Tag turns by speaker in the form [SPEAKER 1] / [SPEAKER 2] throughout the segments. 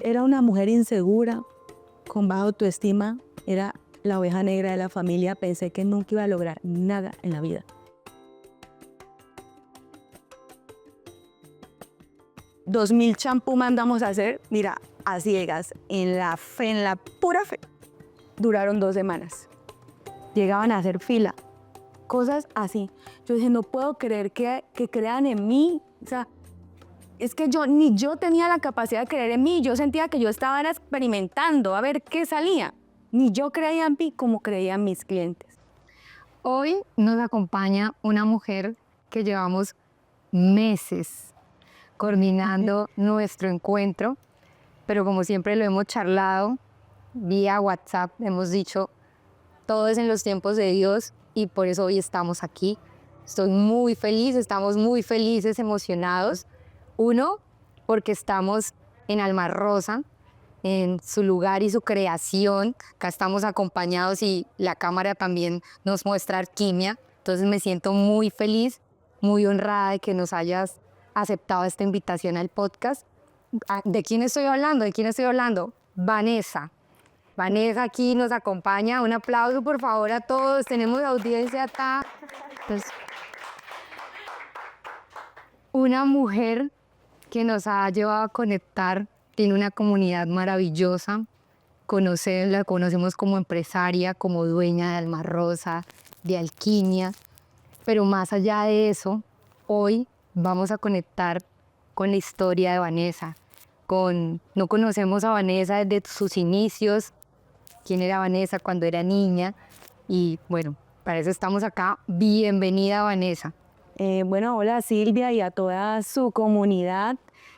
[SPEAKER 1] era una mujer insegura, con baja autoestima, era la oveja negra de la familia. Pensé que nunca iba a lograr nada en la vida. 2000 champú mandamos a hacer, mira, a ciegas, en la fe, en la pura fe. Duraron 2 semanas. Llegaban a hacer fila, cosas así. Yo dije, no puedo creer que crean en mí. O sea, es que ni yo tenía la capacidad de creer en mí. Yo sentía que yo estaba experimentando a ver qué salía. Ni yo creía en mí como creían mis clientes.
[SPEAKER 2] Hoy nos acompaña una mujer que llevamos meses coordinando nuestro encuentro, pero como siempre lo hemos charlado vía WhatsApp, hemos dicho, todo es en los tiempos de Dios y por eso hoy estamos aquí. Estoy muy feliz, estamos muy felices, emocionados. Uno, porque estamos en Alma Rosa, en su lugar y su creación. Acá estamos acompañados y la cámara también nos muestra alquimia. Entonces me siento muy feliz, muy honrada de que nos hayas aceptado esta invitación al podcast. ¿De quién estoy hablando? ¿De quién estoy hablando? Vanessa. Vanessa aquí nos acompaña. Un aplauso, por favor, a todos. Tenemos audiencia acá. Entonces, una mujer que nos ha llevado a conectar, tiene una comunidad maravillosa. La conocemos como empresaria, como dueña de Alma Rosa, de Alquimia. Pero más allá de eso, hoy vamos a conectar con la historia de Vanessa. No conocemos a Vanessa desde sus inicios, quién era Vanessa cuando era niña. Y bueno, para eso estamos acá. Bienvenida, Vanessa.
[SPEAKER 1] Bueno, hola Silvia y a toda su comunidad.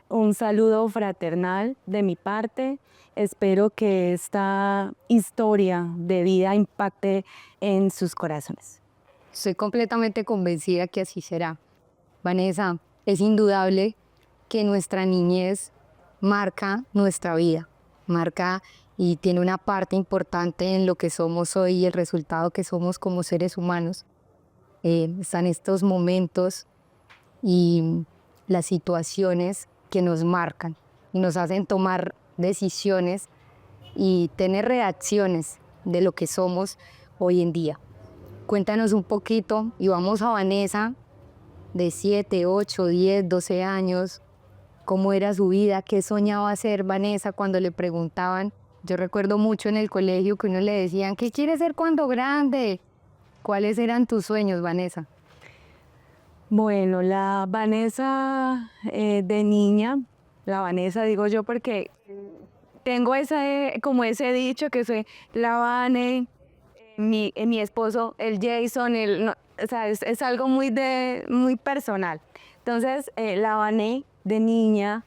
[SPEAKER 1] Un saludo fraternal de mi parte. Espero que esta historia de vida impacte en sus corazones.
[SPEAKER 2] Estoy completamente convencida que así será. Vanessa, es indudable que nuestra niñez marca nuestra vida, marca y tiene una parte importante en lo que somos hoy y el resultado que somos como seres humanos. Están estos momentos y las situaciones que nos marcan y nos hacen tomar decisiones y tener reacciones de lo que somos hoy en día. Cuéntanos un poquito y vamos a Vanessa de 7, 8, 10, 12 años. ¿Cómo era su vida? ¿Qué soñaba hacer Vanessa cuando le preguntaban? Yo recuerdo mucho en el colegio que uno le decían, ¿qué quieres ser cuando grande? ¿Cuáles eran tus sueños, Vanessa?
[SPEAKER 1] Bueno, la Vanessa de niña, la Vanessa digo yo porque tengo como ese dicho que soy la Vane, mi esposo, el Jason, no, o sea, es algo muy personal. Entonces, la Vane de niña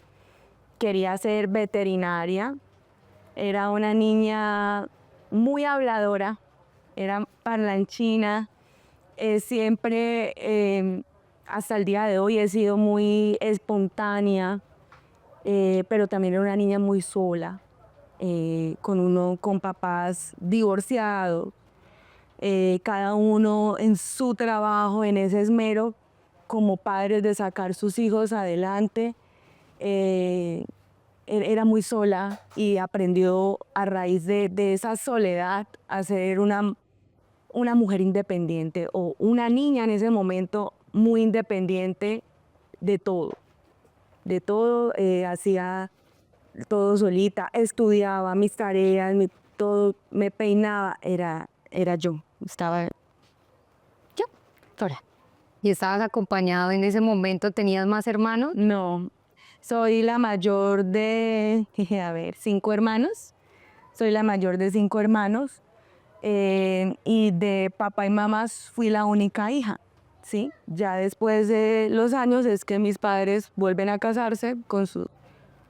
[SPEAKER 1] quería ser veterinaria, era una niña muy habladora, era parlanchina, siempre, hasta el día de hoy he sido muy espontánea, pero también era una niña muy sola, con papás divorciados, cada uno en su trabajo, en ese esmero como padres de sacar sus hijos adelante. Era muy sola y aprendió a raíz de esa soledad a ser una mujer independiente o una niña en ese momento muy independiente de todo. De todo, hacía todo solita, estudiaba mis tareas, todo, me peinaba, era yo, estaba
[SPEAKER 2] Yo, sola. ¿Y estabas acompañado en ese momento? ¿Tenías más hermanos?
[SPEAKER 1] No, soy la mayor de, a ver, 5 hermanos. Soy la mayor de 5 hermanos y de papá y mamá fui la única hija, ¿sí? Ya después de los años es que mis padres vuelven a casarse con sus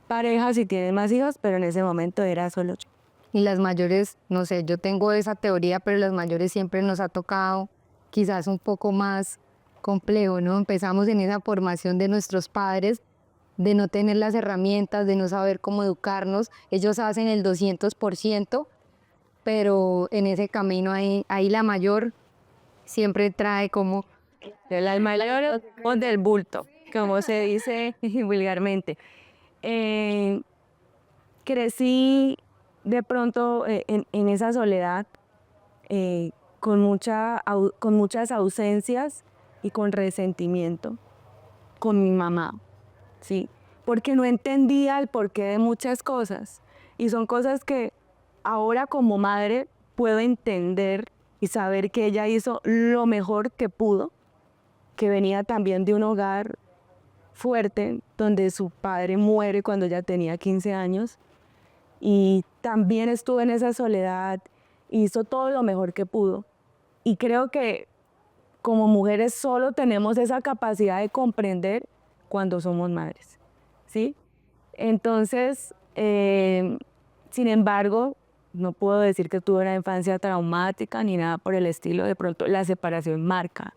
[SPEAKER 1] parejas y tienen más hijos, pero en ese momento era solo yo.
[SPEAKER 2] Y las mayores, no sé, yo tengo esa teoría, pero las mayores siempre nos ha tocado quizás un poco más complejo, ¿no? Empezamos en esa formación de nuestros padres, de no tener las herramientas, de no saber cómo educarnos. Ellos hacen el 200%, pero en ese camino ahí la mayor siempre trae como...
[SPEAKER 1] El alma mayor o del bulto, como se dice vulgarmente. ¿Qué crecí de pronto en esa soledad, con muchas ausencias y con resentimiento con mi mamá, ¿sí? Porque no entendía el porqué de muchas cosas. Y son cosas que ahora como madre puedo entender y saber que ella hizo lo mejor que pudo, que venía también de un hogar fuerte, donde su padre muere cuando ella tenía 15 años. Y también estuvo en esa soledad, hizo todo lo mejor que pudo. Y creo que como mujeres solo tenemos esa capacidad de comprender cuando somos madres, ¿sí? Entonces, sin embargo, no puedo decir que tuve una infancia traumática ni nada por el estilo. De pronto la separación marca.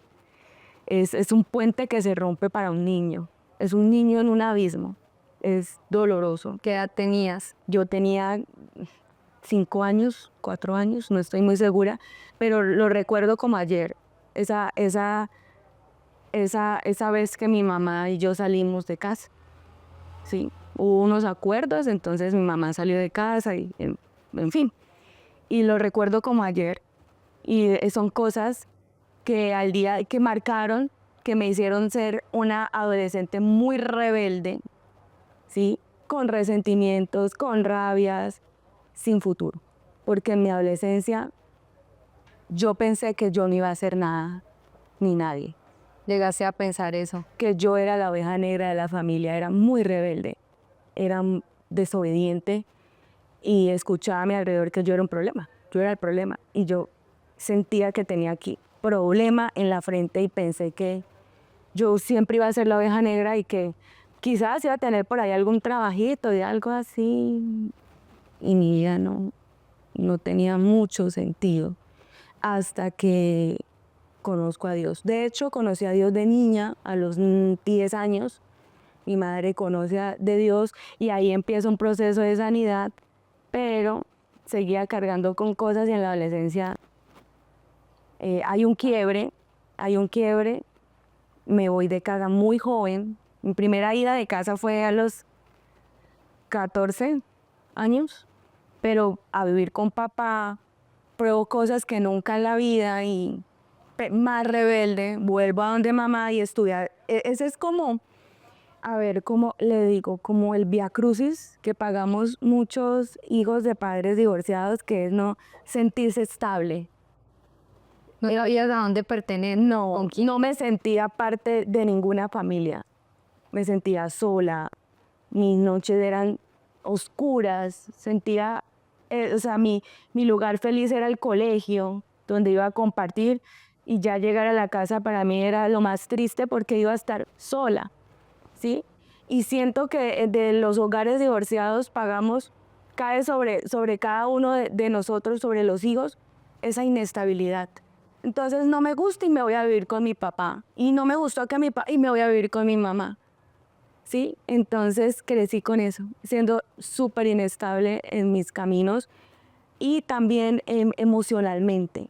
[SPEAKER 1] Es un puente que se rompe para un niño. Es un niño en un abismo. Es doloroso.
[SPEAKER 2] ¿Qué edad tenías?
[SPEAKER 1] Yo tenía 5 años, 4 años, no estoy muy segura, pero lo recuerdo como ayer. Esa vez que mi mamá y yo salimos de casa, ¿sí? Hubo unos acuerdos, entonces mi mamá salió de casa y en fin. Y lo recuerdo como ayer. Y son cosas que al día que marcaron, que me hicieron ser una adolescente muy rebelde, ¿sí? Con resentimientos, con rabias, sin futuro. Porque en mi adolescencia yo pensé que yo no iba a hacer nada, ni nadie.
[SPEAKER 2] ¿Llegaste a pensar eso?
[SPEAKER 1] Que yo era la oveja negra de la familia, era muy rebelde, era desobediente y escuchaba a mi alrededor que yo era un problema, yo era el problema. Y yo sentía que tenía aquí problema en la frente y pensé que yo siempre iba a ser la oveja negra y que quizás iba a tener por ahí algún trabajito de algo así. Y mi vida no tenía mucho sentido hasta que conozco a Dios. De hecho, conocí a Dios de niña, a los 10 años. Mi madre conoce de Dios y ahí empieza un proceso de sanidad, pero seguía cargando con cosas y en la adolescencia hay un quiebre, me voy de casa muy joven. Mi primera ida de casa fue a los 14 años, pero a vivir con papá, pruebo cosas que nunca en la vida y más rebelde, vuelvo a donde mamá y estudiar. Ese es como, a ver, como le digo, como el vía crucis que pagamos muchos hijos de padres divorciados, que es no sentirse estable.
[SPEAKER 2] ¿No sabías a dónde pertenecer?
[SPEAKER 1] No, no me sentía parte de ninguna familia. Me sentía sola. Mis noches eran oscuras. Sentía, o sea, mi lugar feliz era el colegio, donde iba a compartir. Y ya llegar a la casa para mí era lo más triste porque iba a estar sola, ¿sí? Y siento que de los hogares divorciados cae sobre cada uno de nosotros, sobre los hijos, esa inestabilidad. Entonces no me gusta y me voy a vivir con mi papá. Y no me gustó que mi papá y me voy a vivir con mi mamá. ¿Sí? Entonces crecí con eso, siendo súper inestable en mis caminos y también emocionalmente,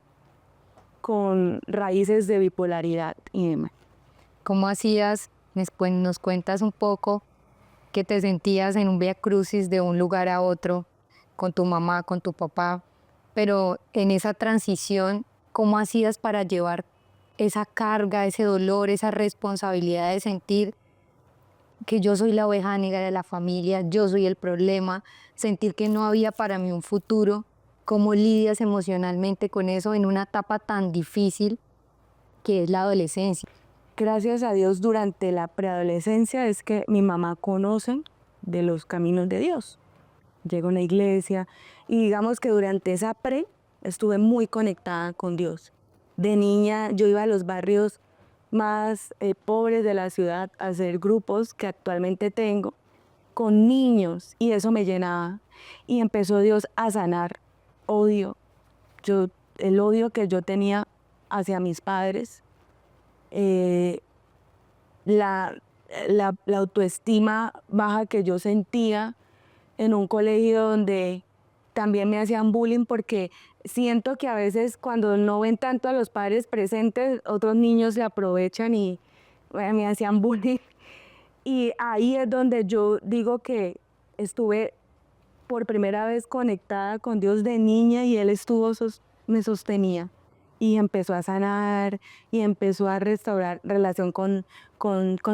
[SPEAKER 1] con raíces de bipolaridad y demás.
[SPEAKER 2] ¿Cómo hacías? Después nos cuentas un poco que te sentías en un vía crucis de un lugar a otro, con tu mamá, con tu papá, pero en esa transición, ¿cómo hacías para llevar esa carga, ese dolor, esa responsabilidad de sentir que yo soy la oveja negra de la familia, yo soy el problema, sentir que no había para mí un futuro? ¿Cómo lidias emocionalmente con eso en una etapa tan difícil que es la adolescencia?
[SPEAKER 1] Gracias a Dios, durante la preadolescencia es que mi mamá conoce de los caminos de Dios. Llego a una iglesia y digamos que durante esa estuve muy conectada con Dios. De niña yo iba a los barrios más pobres de la ciudad a hacer grupos que actualmente tengo con niños y eso me llenaba. Y empezó Dios a sanar odio. El odio que yo tenía hacia mis padres, eh, la, la autoestima baja que yo sentía en un colegio donde también me hacían bullying porque siento que a veces cuando no ven tanto a los padres presentes, otros niños se aprovechan y me hacían bullying. Y ahí es donde yo digo que estuve por primera vez conectada con Dios de niña y Él me sostenía y empezó a sanar y empezó a restaurar relación con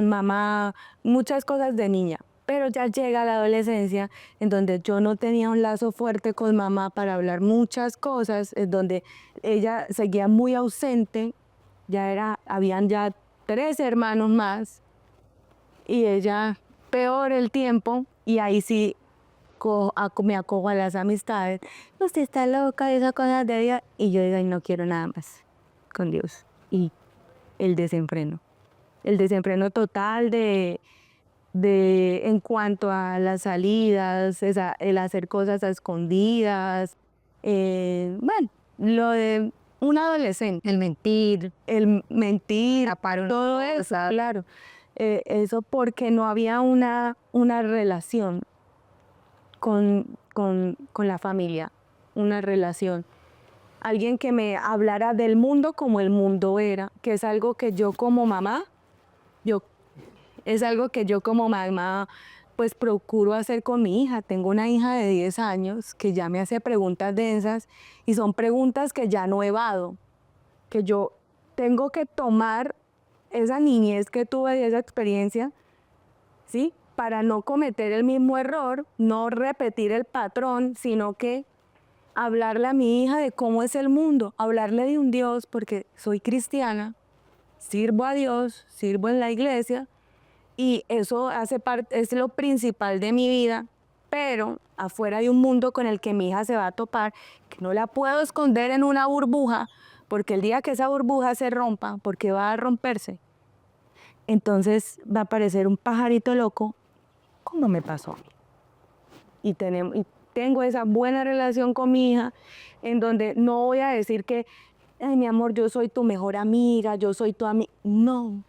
[SPEAKER 1] mamá, muchas cosas de niña. Pero ya llega la adolescencia en donde yo no tenía un lazo fuerte con mamá para hablar muchas cosas, en donde ella seguía muy ausente, habían ya 3 hermanos más y ella peor el tiempo y ahí sí me acojo a las amistades. Usted está loca, esas cosas de Dios. Y yo digo, ay, no quiero nada más con Dios. Y el desenfreno. El desenfreno total en cuanto a las salidas, el hacer cosas a escondidas. Bueno, lo de un adolescente. El mentir,
[SPEAKER 2] Tapar una
[SPEAKER 1] todo eso,
[SPEAKER 2] cosa.
[SPEAKER 1] claro. Eso porque no había una relación con la familia, una relación. Alguien que me hablara del mundo como el mundo era, que es algo que yo como mamá, yo, es algo que yo como mamá pues procuro hacer con mi hija. Tengo una hija de 10 años que ya me hace preguntas densas y son preguntas que ya no evado, que yo tengo que tomar esa niñez que tuve y esa experiencia, ¿sí? Para no cometer el mismo error, no repetir el patrón, sino que hablarle a mi hija de cómo es el mundo, hablarle de un Dios, porque soy cristiana, sirvo a Dios, sirvo en la iglesia, y eso hace parte, es lo principal de mi vida, pero afuera hay un mundo con el que mi hija se va a topar, que no la puedo esconder en una burbuja, porque el día que esa burbuja se rompa, porque va a romperse, entonces va a aparecer un pajarito loco, como me pasó a mí. Y tengo esa buena relación con mi hija, en donde no voy a decir que, ay, mi amor, yo soy tu mejor amiga, yo soy tu amiga. No,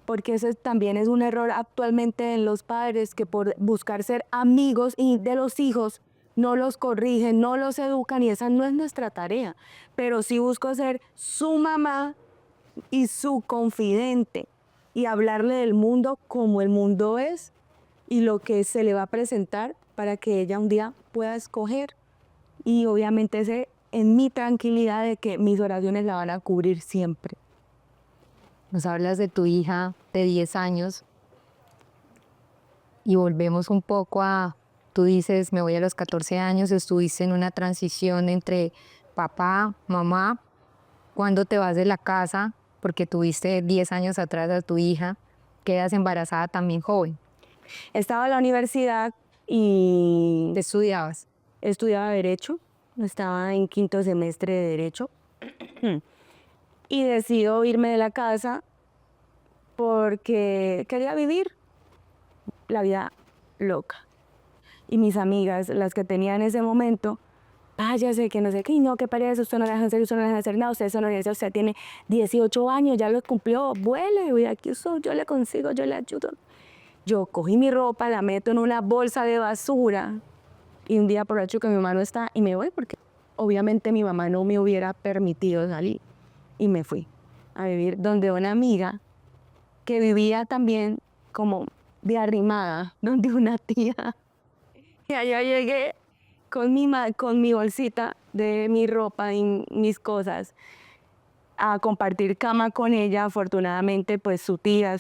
[SPEAKER 1] porque ese también es un error actualmente en los padres, que por buscar ser amigos y de los hijos, no los corrigen, no los educan, y esa no es nuestra tarea. Pero sí busco ser su mamá y su confidente y hablarle del mundo como el mundo es y lo que se le va a presentar para que ella un día pueda escoger. Y obviamente sé en mi tranquilidad de que mis oraciones la van a cubrir siempre.
[SPEAKER 2] Nos hablas de tu hija de 10 años y volvemos un poco tú dices, me voy a los 14 años, estuviste en una transición entre papá, mamá. ¿Cuándo te vas de la casa? Porque tuviste 10 años atrás a tu hija, quedas embarazada también joven.
[SPEAKER 1] Estaba en la universidad y
[SPEAKER 2] ¿Te estudiabas?
[SPEAKER 1] estudiaba Derecho, estaba en 5.º semestre de Derecho y decido irme de la casa porque quería vivir la vida loca. Y mis amigas, las que tenía en ese momento, váyase, que no sé qué, y no, que parece, usted no le deja hacer, usted no le deja hacer nada, usted es una universidad, usted tiene 18 años, ya lo cumplió, vuele, y aquí soy, yo le consigo, yo le ayudo. Yo cogí mi ropa, la meto en una bolsa de basura, y un día aprovecho que mi mamá no está y me voy, porque obviamente mi mamá no me hubiera permitido salir, y me fui a vivir donde una amiga que vivía también como de arrimada, donde una tía. Y allá llegué con mi bolsita de mi ropa y mis cosas a compartir cama con ella. Afortunadamente, pues su tía,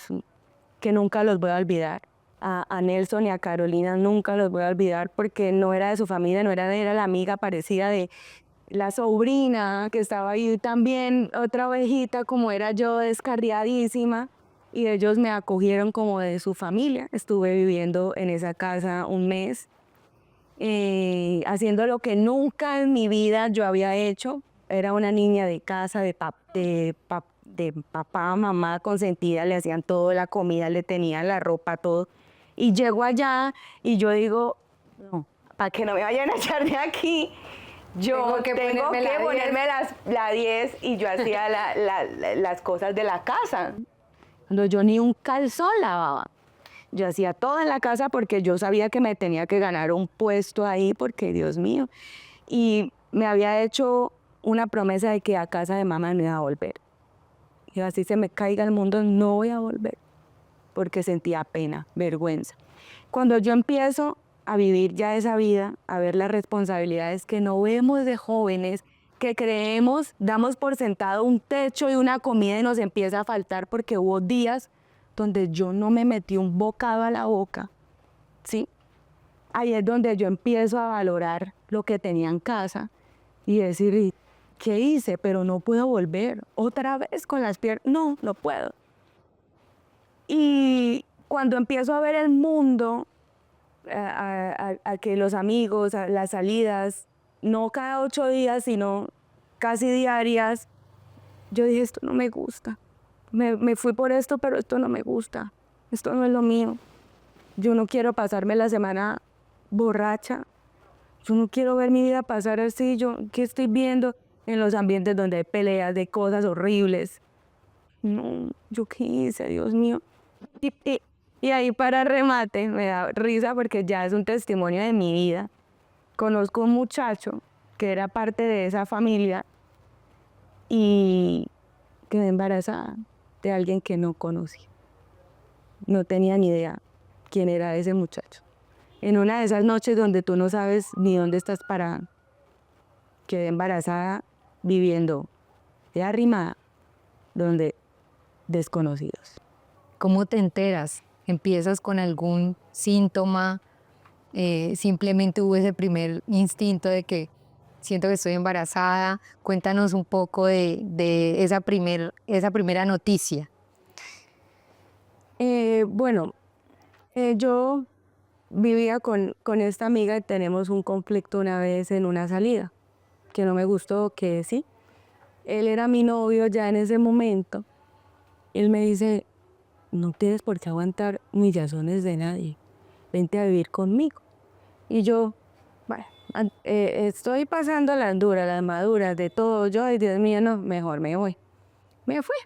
[SPEAKER 1] que nunca los voy a olvidar. A Nelson y a Carolina nunca los voy a olvidar, porque no era de su familia, no era de era la amiga parecida de la sobrina que estaba ahí también, otra ovejita como era yo, descarriadísima. Y ellos me acogieron como de su familia. Estuve viviendo en esa casa un mes, haciendo lo que nunca en mi vida yo había hecho. Era una niña de casa, de papá, mamá consentida, le hacían todo, la comida, le tenían la ropa, todo. Y llego allá y yo digo, no, para que no me vayan a echar de aquí, yo tengo que ponerme la 10, y yo hacía las cosas de la casa. Cuando yo ni un calzón lavaba. Yo hacía todo en la casa porque yo sabía que me tenía que ganar un puesto ahí, porque Dios mío. Y me había hecho una promesa de que a casa de mamá no iba a volver. Y así se me caiga el mundo, no voy a volver, porque sentía pena, vergüenza. Cuando yo empiezo a vivir ya esa vida, a ver las responsabilidades que no vemos de jóvenes, que creemos, damos por sentado un techo y una comida y nos empieza a faltar porque hubo días donde yo no me metí un bocado a la boca, ¿sí? Ahí es donde yo empiezo a valorar lo que tenía en casa y decir, "¿Y qué hice? Pero no puedo volver otra vez con las piernas, no puedo". Y cuando empiezo a ver el mundo, a que los amigos, a las salidas, no cada 8 días, sino casi diarias, yo dije, esto no me gusta. Me fui por esto, pero esto no me gusta. Esto no es lo mío. Yo no quiero pasarme la semana borracha. Yo no quiero ver mi vida pasar así. Yo, ¿qué estoy viendo en los ambientes donde hay peleas de cosas horribles? No, ¿yo qué hice, Dios mío? Y, y- y ahí para remate, me da risa porque ya es un testimonio de mi vida. Conozco un muchacho que era parte de esa familia y quedé embarazada de alguien que no conocía. No tenía ni idea quién era ese muchacho. En una de esas noches donde tú no sabes ni dónde estás parada, quedé embarazada viviendo de arrimada donde desconocidos.
[SPEAKER 2] ¿Cómo te enteras? ¿Empiezas con algún síntoma? Simplemente hubo ese primer instinto de que siento que estoy embarazada. Cuéntanos un poco de esa primera noticia.
[SPEAKER 1] Bueno, yo vivía con esta amiga y tenemos un conflicto una vez en una salida, que no me gustó, que sí. Él era mi novio ya en ese momento. Él me dice, no tienes por qué aguantar humillaciones de nadie, vente a vivir conmigo. Y yo, bueno, estoy pasando las duras, las maduras, de todo. Yo, ay Dios mío, no, mejor me voy. Me fui.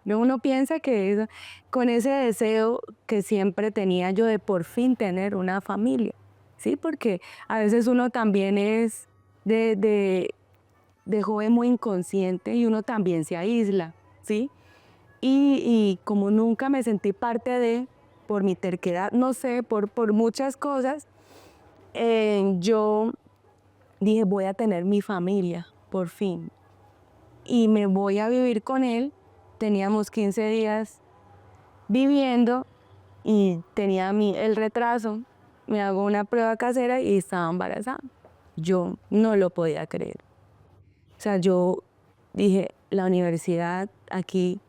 [SPEAKER 1] Uno piensa que con ese deseo que siempre tenía yo de por fin tener una familia, ¿sí? Porque a veces uno también es de joven muy inconsciente y uno también se aísla, ¿sí? Y como nunca me sentí parte de, por mi terquedad, no sé, por muchas cosas, yo dije, voy a tener mi familia, por fin. Y me voy a vivir con él. Teníamos 15 días viviendo y tenía el retraso. Me hago una prueba casera y estaba embarazada. Yo no lo podía creer. O sea, yo dije, la universidad aquí,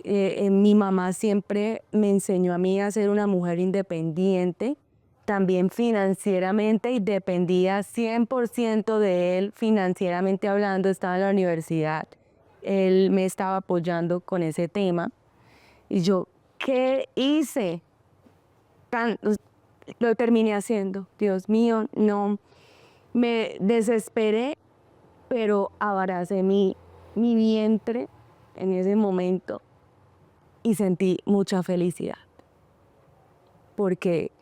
[SPEAKER 1] mi mamá siempre me enseñó a mí a ser una mujer independiente, también financieramente, y dependía 100% de él financieramente hablando. Estaba en la universidad, él me estaba apoyando con ese tema. Y yo, ¿qué hice? Lo terminé haciendo. Dios mío, no. Me desesperé, pero abracé mi vientre en ese momento y sentí mucha felicidad. Porque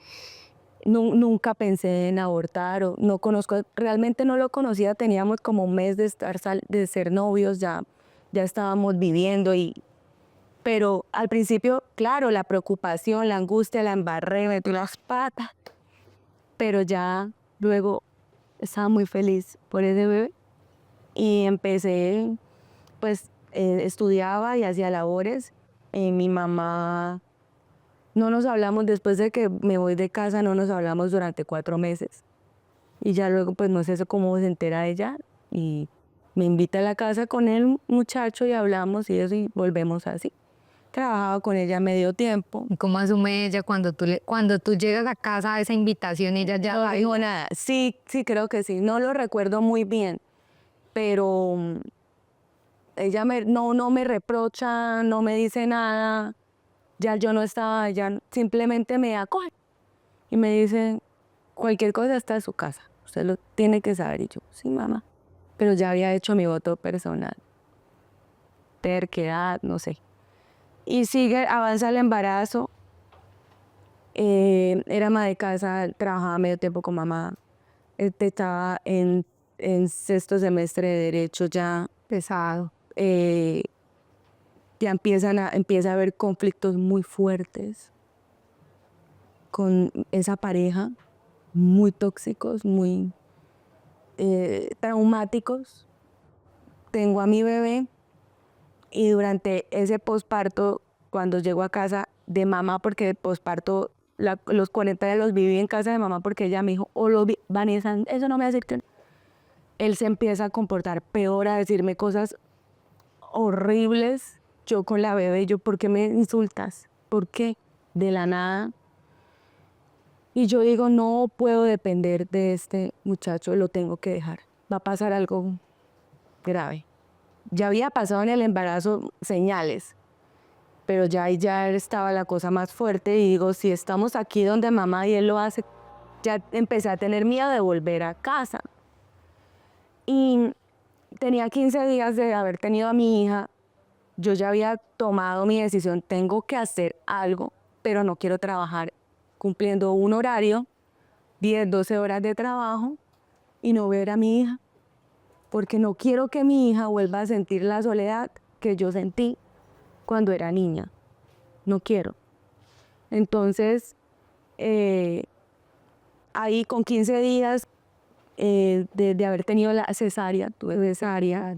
[SPEAKER 1] nunca pensé en abortar o no conozco, realmente no lo conocía. Teníamos como un mes de de ser novios, ya estábamos viviendo pero al principio, claro, la preocupación, la angustia, la embarré, metí las patas, pero ya luego estaba muy feliz por ese bebé y empecé, pues estudiaba y hacía labores. Mi mamá, no nos hablamos después de que me voy de casa, no nos hablamos durante 4 meses. Y ya luego, pues no sé cómo se entera ella y me invita a la casa con el muchacho y hablamos y eso y volvemos así. Trabajaba con ella medio tiempo.
[SPEAKER 2] ¿Y cómo asume ella cuando tú llegas a casa a esa invitación, ella ya
[SPEAKER 1] No dijo nada. Sí, sí, creo que sí. No lo recuerdo muy bien, pero ella no me reprocha, no me dice nada. Ya yo no estaba, ella simplemente me acoge y me dice, cualquier cosa está en su casa. Usted lo tiene que saber. Y yo, sí, mamá. Pero ya había hecho mi voto personal. Terquedad, no sé. Y sigue, avanza el embarazo. Era ama de casa, trabajaba medio tiempo con mamá. Estaba en sexto semestre de Derecho ya.
[SPEAKER 2] pesado?
[SPEAKER 1] eh, ya empieza a haber conflictos muy fuertes con esa pareja. muy tóxicos, muy traumáticos. Tengo a mi bebé y durante ese posparto, cuando llego a casa de mamá, porque de posparto los 40 días los viví en casa de mamá porque ella me dijo, Vanessa, eso no me hace que... Él se empieza a comportar peor, a decirme cosas horribles. Yo con la bebé, yo, ¿por qué me insultas? ¿Por qué? De la nada. Y yo digo, no puedo depender de este muchacho, lo tengo que dejar. Va a pasar algo grave. Ya había pasado en el embarazo señales, pero ya ahí ya estaba la cosa más fuerte y digo, si estamos aquí donde mamá y él lo hace, ya empecé a tener miedo de volver a casa. Y tenía 15 días de haber tenido a mi hija, yo ya había tomado mi decisión, tengo que hacer algo, pero no quiero trabajar cumpliendo un horario, 10, 12 horas de trabajo y no ver a mi hija, porque no quiero que mi hija vuelva a sentir la soledad que yo sentí cuando era niña. No quiero. Entonces, ahí con 15 días de haber tenido la cesárea, tuve cesárea.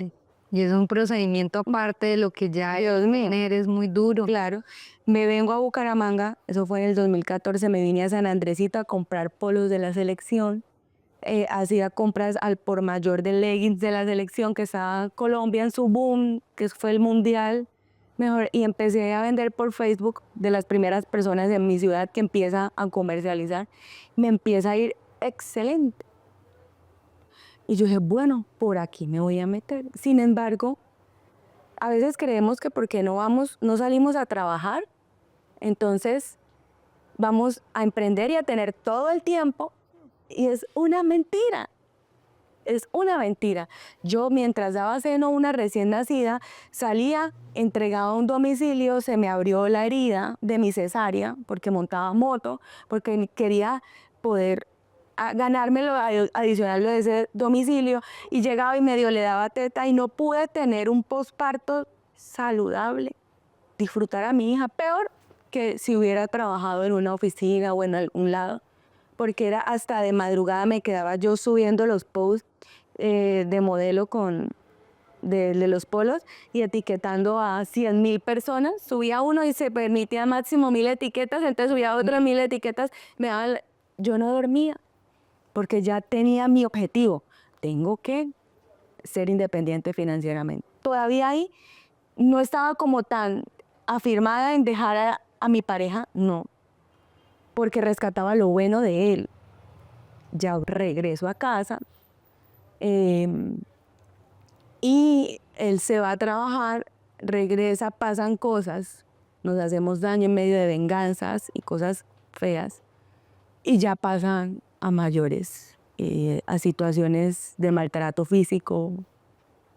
[SPEAKER 2] Y es un procedimiento aparte de lo que ya
[SPEAKER 1] Dios mío.
[SPEAKER 2] es muy duro.
[SPEAKER 1] Claro, me vengo a Bucaramanga, eso fue en el 2014, me vine a San Andresito a comprar polos de la selección, hacía compras al por mayor de leggings de la selección que estaba Colombia en su boom, que fue el mundial, mejor, y empecé a vender por Facebook, de las primeras personas en mi ciudad que empieza a comercializar, me empieza a ir excelente. Y yo dije, bueno, por aquí me voy a meter. Sin embargo, a veces creemos que porque no salimos a trabajar, entonces vamos a emprender y a tener todo el tiempo, y es una mentira. Es una mentira. Yo mientras daba seno a una recién nacida, salía, entregaba a un domicilio, se me abrió la herida de mi cesárea porque montaba moto, porque quería poder ganarme lo adicional de ese domicilio, y llegaba y medio le daba teta y no pude tener un posparto saludable, disfrutar a mi hija, peor que si hubiera trabajado en una oficina o en algún lado, porque era hasta de madrugada me quedaba yo subiendo los posts de modelo de los polos y etiquetando a 100.000 personas. Subía uno y se permitía máximo 1.000 etiquetas, entonces subía otro 1.000 etiquetas. Yo no dormía porque ya tenía mi objetivo. Tengo que ser independiente financieramente. Todavía ahí no estaba como tan afirmada en dejar a mi pareja, no, porque rescataba lo bueno de él. Ya regreso a casa y él se va a trabajar, regresa, pasan cosas, nos hacemos daño en medio de venganzas y cosas feas, y ya pasan a mayores, a situaciones de maltrato físico,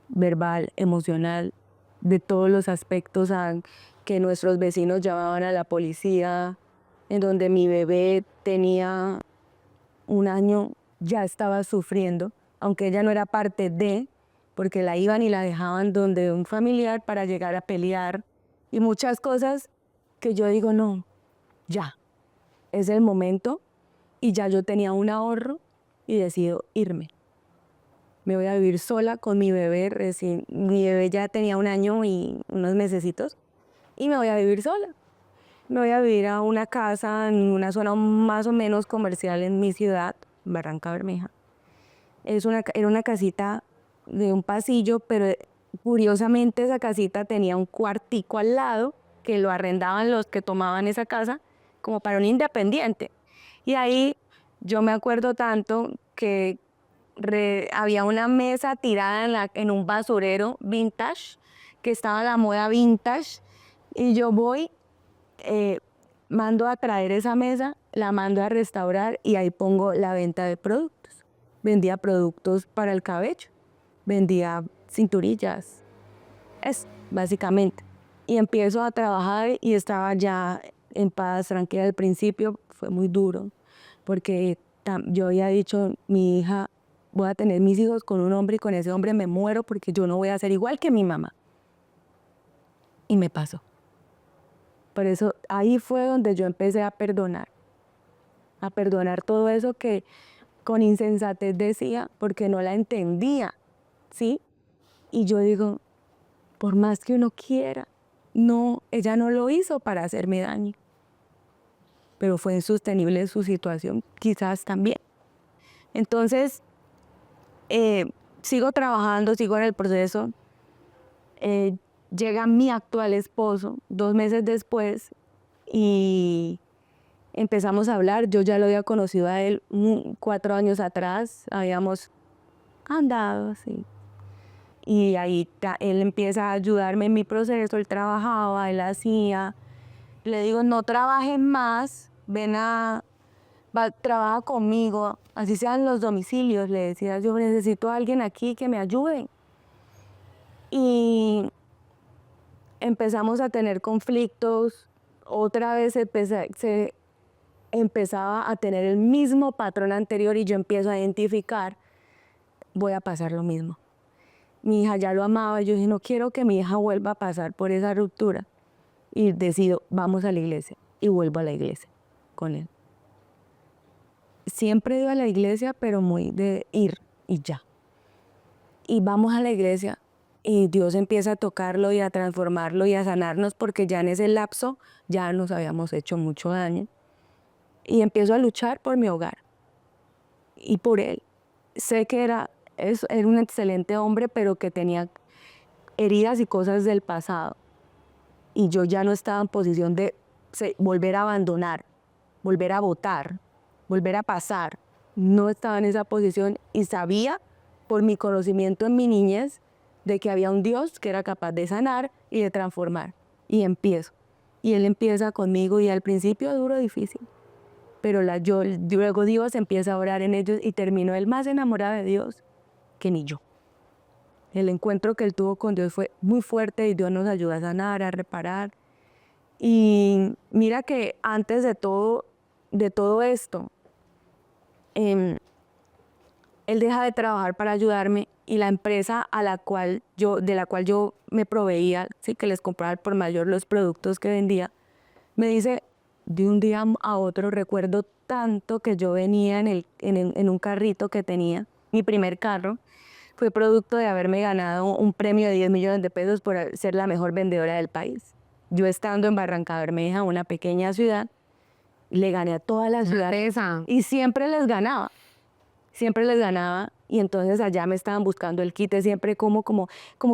[SPEAKER 1] verbal, emocional, de todos los aspectos, a que nuestros vecinos llamaban a la policía, en donde mi bebé tenía 1 año, ya estaba sufriendo, aunque ella no era parte de, porque la iban y la dejaban donde un familiar para llegar a pelear y muchas cosas que yo digo, no, ya, es el momento, y ya yo tenía un ahorro y decido irme. Me voy a vivir sola con mi bebé, mi bebé ya tenía 1 año y unos mesecitos, y me voy a vivir sola. Me voy a vivir a una casa en una zona más o menos comercial en mi ciudad, Barranca Bermeja. Era una casita de un pasillo, pero curiosamente esa casita tenía un cuartico al lado que lo arrendaban los que tomaban esa casa como para un independiente. Y ahí yo me acuerdo tanto que había una mesa tirada en un basurero vintage, que estaba la moda vintage, y yo voy, mando a traer esa mesa, la mando a restaurar y ahí pongo la venta de productos. Vendía productos para el cabello, vendía cinturillas, es básicamente. Y empiezo a trabajar y estaba ya en paz, tranquila. Al principio fue muy duro porque yo había dicho, mi hija, voy a tener mis hijos con un hombre y con ese hombre me muero porque yo no voy a ser igual que mi mamá. Y me pasó. Por eso ahí fue donde yo empecé a perdonar. a perdonar todo eso que con insensatez decía, porque no la entendía, ¿sí? Y yo digo, por más que uno quiera, no, ella no lo hizo para hacerme daño, pero fue insostenible su situación, quizás también. Entonces, sigo trabajando, sigo en el proceso. Llega mi actual esposo 2 meses después y empezamos a hablar. Yo ya lo había conocido a él 4 años atrás, habíamos andado, sí. Y ahí él empieza a ayudarme en mi proceso, él trabajaba, él hacía. Le digo, no trabajes más, trabaja conmigo, así sean los domicilios. Le decía, yo necesito a alguien aquí que me ayude. Y empezamos a tener conflictos, otra vez se empezaba a tener el mismo patrón anterior y yo empiezo a identificar, voy a pasar lo mismo. Mi hija ya lo amaba, yo dije, no quiero que mi hija vuelva a pasar por esa ruptura. Y decido, vamos a la iglesia. Y vuelvo a la iglesia con él. Siempre iba a la iglesia, pero muy de ir y ya. Y vamos a la iglesia y Dios empieza a tocarlo y a transformarlo y a sanarnos, porque ya en ese lapso ya nos habíamos hecho mucho daño. Y empiezo a luchar por mi hogar y por él. Sé que era un excelente hombre, pero que tenía heridas y cosas del pasado. Y yo ya no estaba en posición de volver a abandonar, volver a votar, volver a pasar. No estaba en esa posición y sabía, por mi conocimiento en mi niñez, de que había un Dios que era capaz de sanar y de transformar. Y empiezo. Y Él empieza conmigo y al principio duro, difícil. Pero luego Dios empieza a orar en ellos y terminó él más enamorado de Dios que ni yo. El encuentro que él tuvo con Dios fue muy fuerte y Dios nos ayudó a sanar, a reparar. Y mira que antes de todo esto, él deja de trabajar para ayudarme y la empresa de la cual yo me proveía, sí, que les compraba por mayor los productos que vendía, me dice, de un día a otro recuerdo tanto que yo venía en un carrito que tenía, mi primer carro, fue producto de haberme ganado un premio de 10 millones de pesos por ser la mejor vendedora del país. Yo estando en Barranca Bermeja, una pequeña ciudad, le gané a toda la ciudad y siempre les ganaba. Siempre les ganaba y entonces allá me estaban buscando el quite siempre como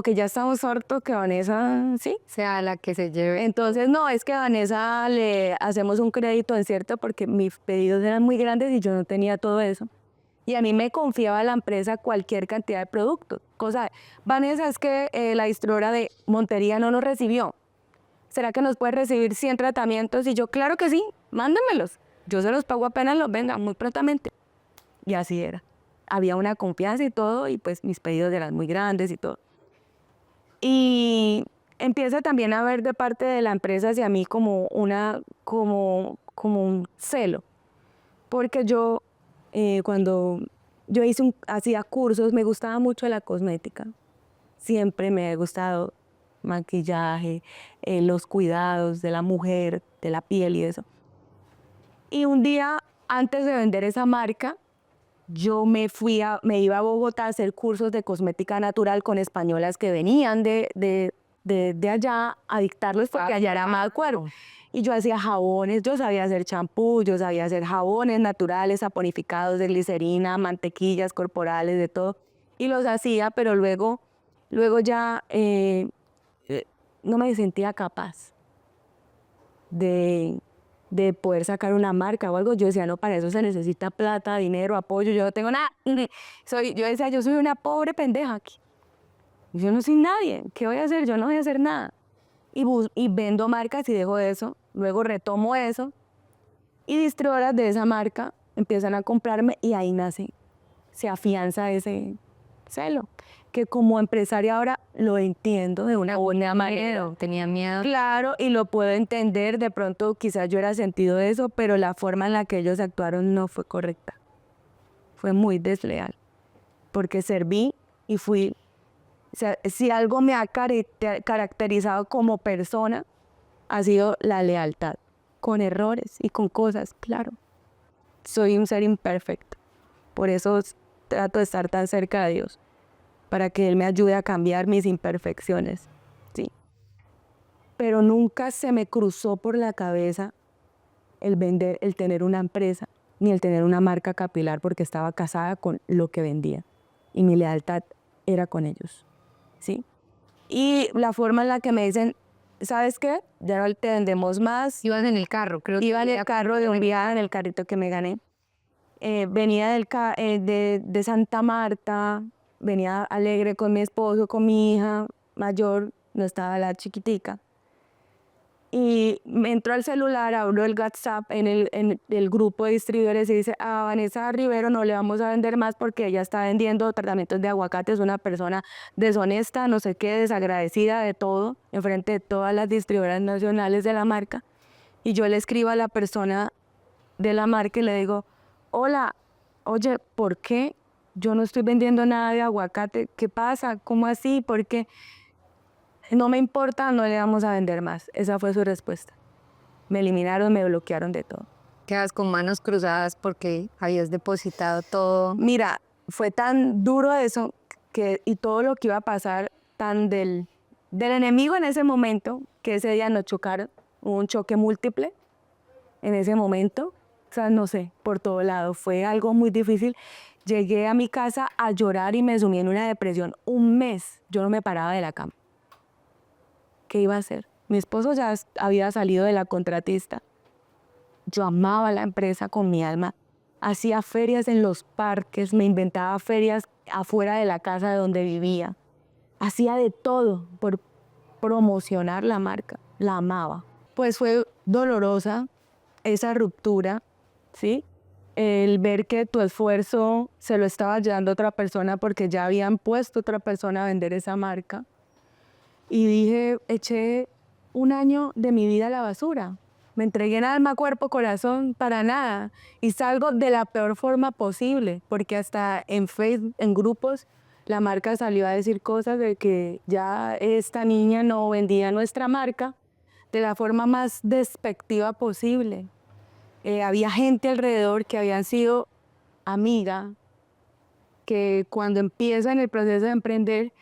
[SPEAKER 1] que ya estamos hartos que Vanessa, ¿sí?
[SPEAKER 2] Sea la que se lleve.
[SPEAKER 1] Entonces no, es que a Vanessa le hacemos un crédito en cierto porque mis pedidos eran muy grandes y yo no tenía todo eso. Y a mí me confiaba la empresa cualquier cantidad de productos. Vanessa, es que la distribuidora de Montería no nos recibió. ¿Será que nos puede recibir 100 tratamientos? Y yo, claro que sí, mándenmelos. Yo se los pago apenas los vendan, muy prontamente. Y así era. Había una confianza y todo, y pues mis pedidos eran muy grandes y todo. Y empieza también a ver de parte de la empresa hacia mí como un celo. Porque yo, cuando yo hacía cursos, me gustaba mucho la cosmética. Siempre me ha gustado maquillaje, los cuidados de la mujer, de la piel y eso. Y un día, antes de vender esa marca, yo me iba a Bogotá a hacer cursos de cosmética natural con españolas que venían de allá a dictarlos porque allá era más cuero. Y yo hacía jabones, yo sabía hacer champú, yo sabía hacer jabones naturales, saponificados de glicerina, mantequillas corporales, de todo. Y los hacía, pero luego ya no me sentía capaz de poder sacar una marca o algo. Yo decía, no, para eso se necesita plata, dinero, apoyo, yo no tengo nada. Yo decía, yo soy una pobre pendeja aquí. Yo no soy nadie, ¿qué voy a hacer? Yo no voy a hacer nada. Y vendo marcas y dejo eso, luego retomo eso y distribuidoras de esa marca empiezan a comprarme y ahí se afianza ese celo, que como empresaria ahora lo entiendo de una buena manera.
[SPEAKER 2] Tenía miedo.
[SPEAKER 1] Claro, y lo puedo entender, de pronto quizás yo era sentido de eso, pero la forma en la que ellos actuaron no fue correcta. Fue muy desleal, porque serví y fui. O sea, si algo me ha caracterizado como persona, ha sido la lealtad, con errores y con cosas, claro. soy un ser imperfecto. Por eso trato de estar tan cerca de Dios, para que Él me ayude a cambiar mis imperfecciones, ¿sí? Pero nunca se me cruzó por la cabeza el vender, el tener una empresa, ni el tener una marca capilar, porque estaba casada con lo que vendía. Y mi lealtad era con ellos, ¿sí? Y la forma en la que me dicen, ¿sabes qué? Ya no te vendemos más.
[SPEAKER 2] Ibas en el carro, creo que
[SPEAKER 1] Iba en el carro de un viaje, en el carrito que me gané. Venía de Santa Marta, venía alegre con mi esposo, con mi hija mayor, no estaba la chiquitica. Y me entro al celular, abro el WhatsApp en el grupo de distribuidores y dice, a Vanessa Rivero no le vamos a vender más porque ella está vendiendo tratamientos de aguacate, es una persona deshonesta, no sé qué, desagradecida de todo, enfrente de todas las distribuidoras nacionales de la marca. Y yo le escribo a la persona de la marca y le digo, hola, oye, ¿por qué yo no estoy vendiendo nada de aguacate? ¿Qué pasa? ¿Cómo así? ¿Por qué? No me importa, no le vamos a vender más. Esa fue su respuesta. Me eliminaron, me bloquearon de todo.
[SPEAKER 2] quedas con manos cruzadas porque habías depositado todo.
[SPEAKER 1] Mira, fue tan duro eso y todo lo que iba a pasar tan del enemigo en ese momento, que ese día nos chocaron, hubo un choque múltiple en ese momento, o sea, no sé, por todo lado, fue algo muy difícil. Llegué a mi casa a llorar y me sumí en una depresión. Un mes yo no me paraba de la cama. ¿Qué iba a hacer? Mi esposo ya había salido de la contratista. Yo amaba la empresa con mi alma. Hacía ferias en los parques, me inventaba ferias afuera de la casa de donde vivía. Hacía de todo por promocionar la marca. La amaba. Pues fue dolorosa esa ruptura, ¿sí? El ver que tu esfuerzo se lo estaba llevando a otra persona porque ya habían puesto a otra persona a vender esa marca. Y dije, eché un año de mi vida a la basura. Me entregué en alma, cuerpo, corazón, para nada. Y salgo de la peor forma posible, porque hasta en Facebook, en grupos, la marca salió a decir cosas de que ya esta niña no vendía nuestra marca de la forma más despectiva posible. Había gente alrededor que habían sido amiga, que cuando empieza en el proceso de emprender,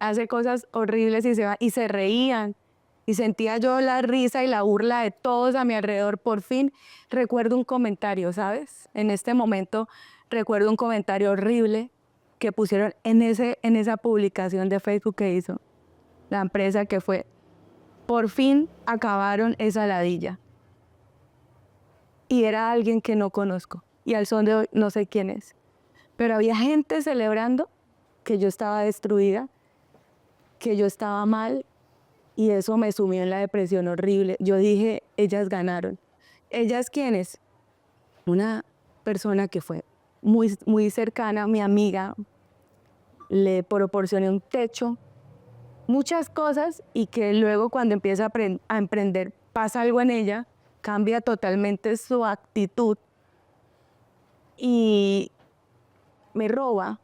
[SPEAKER 1] hace cosas horribles y se va, y se reían. Y sentía yo la risa y la burla de todos a mi alrededor. Por fin recuerdo un comentario, ¿sabes? En este momento recuerdo un comentario horrible que pusieron en esa publicación de Facebook que hizo la empresa, que fue, por fin acabaron esa ladilla. Y era alguien que no conozco. Y al son de hoy no sé quién es. Pero había gente celebrando que yo estaba destruida, que yo estaba mal, y eso me sumió en la depresión horrible. Yo dije, ellas ganaron. ¿Ellas quiénes? Una persona que fue muy, muy cercana, mi amiga, le proporcioné un techo, muchas cosas, y que luego cuando empieza a emprender pasa algo en ella, cambia totalmente su actitud y me roba.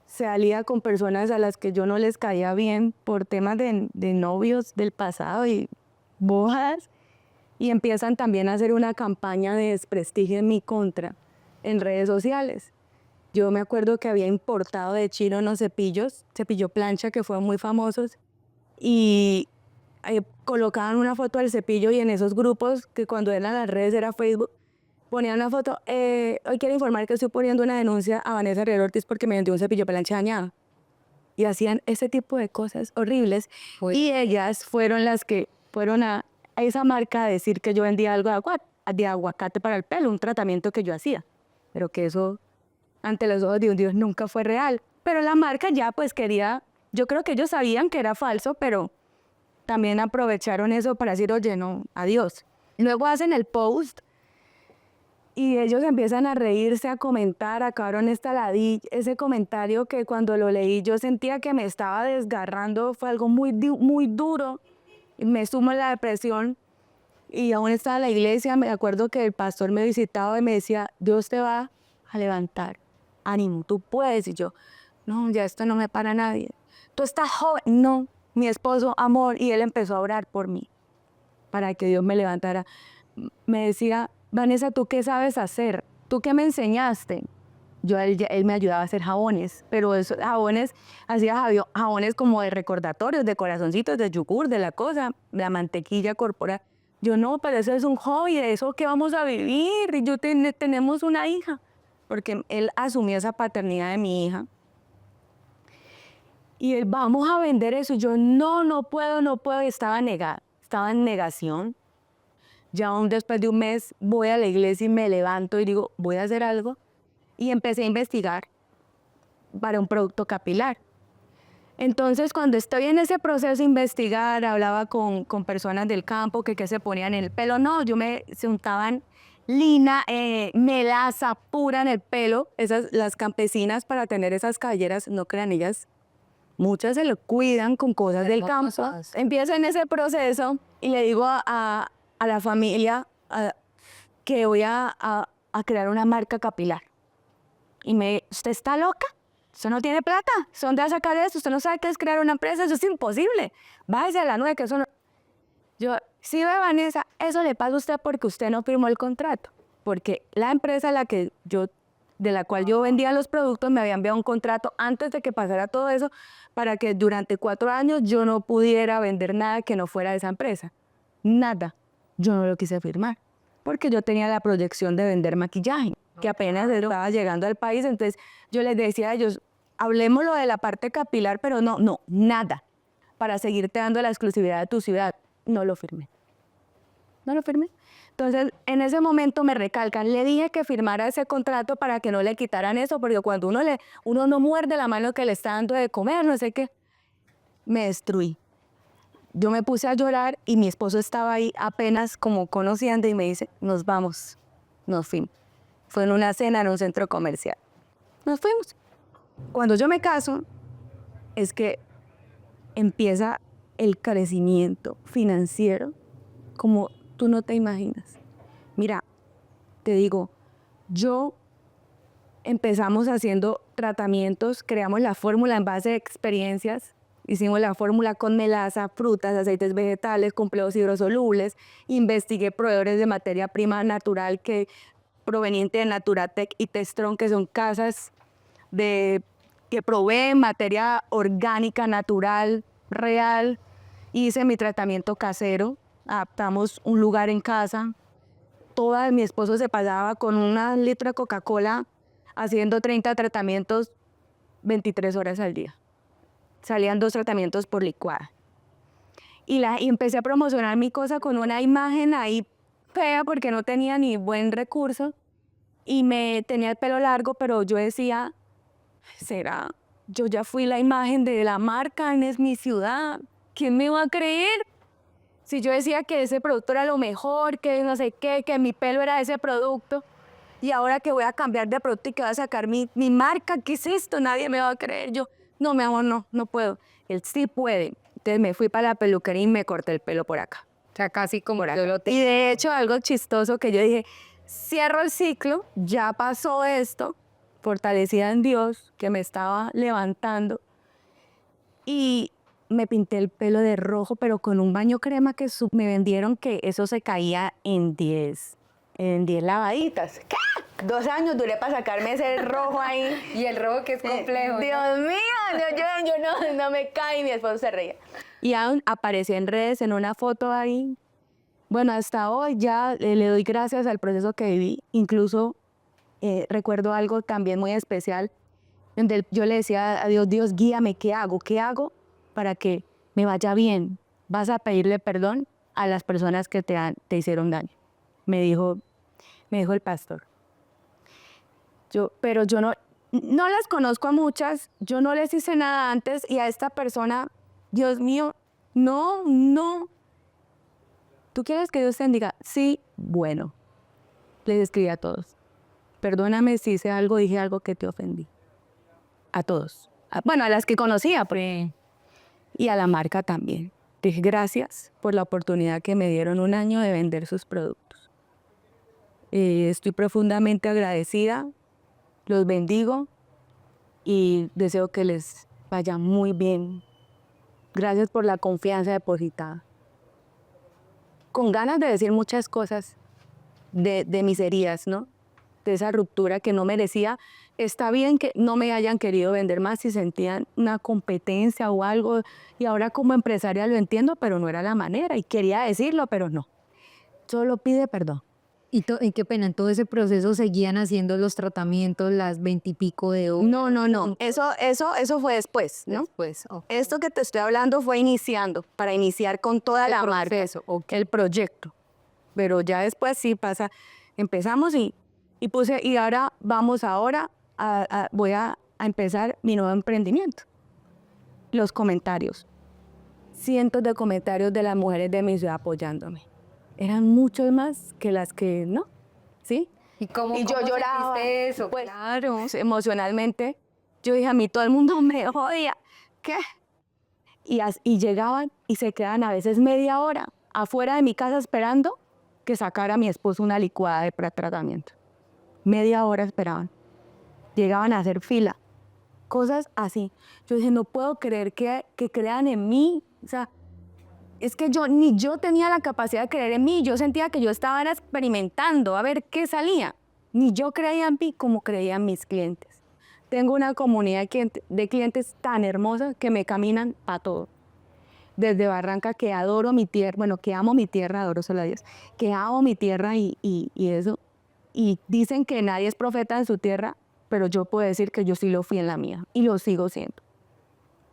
[SPEAKER 1] Se alía con personas a las que yo no les caía bien por temas de novios del pasado y bodas, y empiezan también a hacer una campaña de desprestigio en mi contra en redes sociales. Yo me acuerdo que había importado de China unos cepillos, cepillo plancha, que fueron muy famosos, y colocaban una foto del cepillo, y en esos grupos, que cuando eran las redes era Facebook, ponían una foto, hoy quiero informar que estoy poniendo una denuncia a Vanessa Rivero Ortiz porque me vendió un cepillo plancha dañado. Y hacían ese tipo de cosas horribles. Y ellas fueron las que fueron a esa marca a decir que yo vendía algo de aguacate para el pelo, un tratamiento que yo hacía. Pero que eso, ante los ojos de un Dios, nunca fue real. Pero la marca ya pues quería, yo creo que ellos sabían que era falso, pero también aprovecharon eso para decir, oye, no, adiós. Luego hacen el post y ellos empiezan a reírse, a comentar, acabaron esta ladilla. Ese comentario que cuando lo leí yo sentía que me estaba desgarrando, fue algo muy, muy duro. Y me sumo a la depresión y aún estaba en la iglesia. Me acuerdo que el pastor me visitaba y me decía, Dios te va a levantar, ánimo, tú puedes. Y yo, no, ya esto no me para nadie. Tú estás joven. No, mi esposo, amor, y él empezó a orar por mí para que Dios me levantara. Me decía, Vanessa, ¿tú qué sabes hacer? ¿Tú qué me enseñaste? Él me ayudaba a hacer jabones, pero esos jabones, hacía jabones como de recordatorios, de corazoncitos, de yogur, de la cosa, de la mantequilla corporal. Yo no, pero eso es un hobby, de eso que vamos a vivir. Y tenemos una hija, porque él asumió esa paternidad de mi hija. Y él, vamos a vender eso. Y yo, no puedo, y estaba negada, estaba en negación. Ya después de un mes voy a la iglesia y me levanto y digo, voy a hacer algo. Y empecé a investigar para un producto capilar. Entonces, cuando estoy en ese proceso de investigar, hablaba con personas del campo que se ponían en el pelo. No, se untaban lina, melaza pura en el pelo. Las campesinas, para tener esas cabelleras, no crean ellas, muchas se lo cuidan con cosas del campo. Empiezo en ese proceso y le digo a la familia que voy a crear una marca capilar. Y ¿usted está loca? ¿Usted no tiene plata? ¿Dónde va a sacar eso? ¿Usted no sabe qué es crear una empresa? Eso es imposible. Bájese a la nube, que eso no... Yo, sí, ve, Vanessa, eso le pasa a usted porque usted no firmó el contrato. Porque la empresa de la cual yo vendía los productos me había enviado un contrato antes de que pasara todo eso para que durante 4 años yo no pudiera vender nada que no fuera de esa empresa. Nada. Yo no lo quise firmar porque yo tenía la proyección de vender maquillaje, que apenas estaba llegando al país. Entonces yo les decía a ellos, hablemoslo de la parte capilar, pero no, nada, para seguirte dando la exclusividad de tu ciudad. No lo firmé. Entonces, en ese momento me recalcan, le dije que firmara ese contrato para que no le quitaran eso, porque cuando uno no muerde la mano que le está dando de comer, no sé qué, me destruí. Yo me puse a llorar y mi esposo estaba ahí apenas como conociendo y me dice, nos vamos, nos fuimos. Fue en una cena en un centro comercial. Nos fuimos. Cuando yo me caso, es que empieza el crecimiento financiero como tú no te imaginas. Mira, te digo, empezamos haciendo tratamientos, creamos la fórmula en base de experiencias, hicimos la fórmula con melaza, frutas, aceites vegetales, complejos hidrosolubles, investigué proveedores de materia prima natural proveniente de Naturatec y Testron, que son casas que proveen materia orgánica, natural, real. Hice mi tratamiento casero, adaptamos un lugar en casa. Mi esposo se pasaba con 1 litro de Coca-Cola haciendo 30 tratamientos 23 horas al día. Salían 2 tratamientos por licuada. Y empecé a promocionar mi cosa con una imagen ahí fea porque no tenía ni buen recurso. Y tenía el pelo largo, pero yo decía, ¿será? Yo ya fui la imagen de la marca, es mi ciudad. ¿Quién me va a creer? Si yo decía que ese producto era lo mejor, que no sé qué, que mi pelo era ese producto, y ahora que voy a cambiar de producto y que voy a sacar mi marca, ¿qué es esto? Nadie me va a creer. Yo, no, mi amor, no puedo. Él sí puede. Entonces me fui para la peluquería y me corté el pelo por acá.
[SPEAKER 2] O sea, casi como yo lo
[SPEAKER 1] Y de hecho, algo chistoso que yo dije, cierro el ciclo, ya pasó esto, fortalecida en Dios, que me estaba levantando, y me pinté el pelo de rojo, pero con un baño crema que me vendieron que eso se caía en 10 lavaditas. ¿Qué? 2 años duré para sacarme ese rojo ahí.
[SPEAKER 2] Y el rojo que es complejo.
[SPEAKER 1] Dios mío, yo no me caí, mi esposo se reía. Y aún apareció en redes, en una foto ahí. Bueno, hasta hoy ya le doy gracias al proceso que viví. Incluso recuerdo algo también muy especial, donde yo le decía a Dios, Dios, guíame, ¿qué hago? ¿Qué hago para que me vaya bien? ¿Vas a pedirle perdón a las personas que te hicieron daño? Me dijo el pastor. Pero yo no las conozco a muchas, yo no les hice nada antes, y a esta persona, Dios mío, no. ¿Tú quieres que Dios te bendiga? Sí, bueno. Les escribí a todos. Perdóname si hice algo, dije algo que te ofendí. A todos. Bueno, a las que conocía. Y a la marca también. Dije gracias por la oportunidad que me dieron 1 año de vender sus productos. Estoy profundamente agradecida. Los bendigo y deseo que les vaya muy bien. Gracias por la confianza depositada. Con ganas de decir muchas cosas, de mis heridas, ¿no? De esa ruptura que no merecía. Está bien que no me hayan querido vender más si sentían una competencia o algo, y ahora como empresaria lo entiendo, pero no era la manera, y quería decirlo, pero no. Solo pide perdón.
[SPEAKER 2] Y qué pena, en todo ese proceso seguían haciendo los tratamientos, las 20 y pico de horas.
[SPEAKER 1] No. Eso fue después, ¿no?
[SPEAKER 2] Después, ok.
[SPEAKER 1] Esto que te estoy hablando fue iniciando, para iniciar con toda la marca,
[SPEAKER 2] proceso, ok.
[SPEAKER 1] el proyecto. Pero ya después sí pasa, empezamos y puse, y ahora vamos voy a empezar mi nuevo emprendimiento. Los comentarios. Cientos de comentarios de las mujeres de mi ciudad apoyándome. Eran muchos más que las que no, ¿sí?
[SPEAKER 2] ¿Y cómo
[SPEAKER 1] yo lloraba,
[SPEAKER 2] sentiste eso?
[SPEAKER 1] pues,
[SPEAKER 2] Claro.
[SPEAKER 1] emocionalmente. Yo dije, a mí todo el mundo me odia. ¿Qué? Y llegaban y se quedaban a veces media hora afuera de mi casa esperando que sacara a mi esposo una licuada de tratamiento. Media hora esperaban. Llegaban a hacer fila. Cosas así. Yo dije, no puedo creer que crean en mí. O sea, es que ni yo tenía la capacidad de creer en mí. Yo sentía que yo estaba experimentando a ver qué salía. Ni yo creía en mí como creían mis clientes. Tengo una comunidad de clientes tan hermosa que me caminan para todo. Desde Barranca, que adoro mi tierra, bueno, que amo mi tierra, adoro solo a Dios, que amo mi tierra y eso. Y dicen que nadie es profeta en su tierra, pero yo puedo decir que yo sí lo fui en la mía y lo sigo siendo.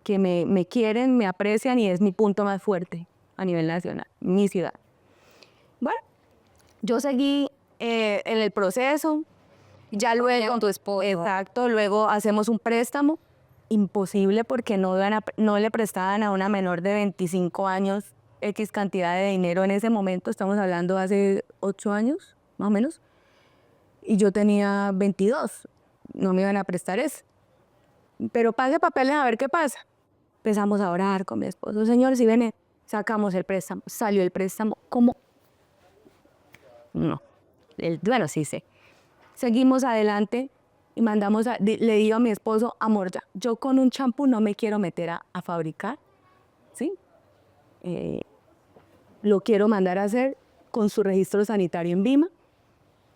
[SPEAKER 1] Que me quieren, me aprecian y es mi punto más fuerte a nivel nacional, mi ciudad. Bueno, yo seguí en el proceso, ya luego
[SPEAKER 2] con tu esposo.
[SPEAKER 1] Exacto, luego hacemos un préstamo, imposible porque no le prestaban a una menor de 25 años X cantidad de dinero en ese momento, estamos hablando hace 8 años, más o menos, y yo tenía 22, no me iban a prestar eso. Pero pase papeles a ver qué pasa. Empezamos a orar con mi esposo, Señor, si viene, sacamos el préstamo, salió el préstamo, ¿cómo? No, bueno, sí sé. Seguimos adelante y le digo a mi esposo, amor, yo con un champú no me quiero meter a fabricar, ¿sí? Lo quiero mandar a hacer con su registro sanitario en Vima,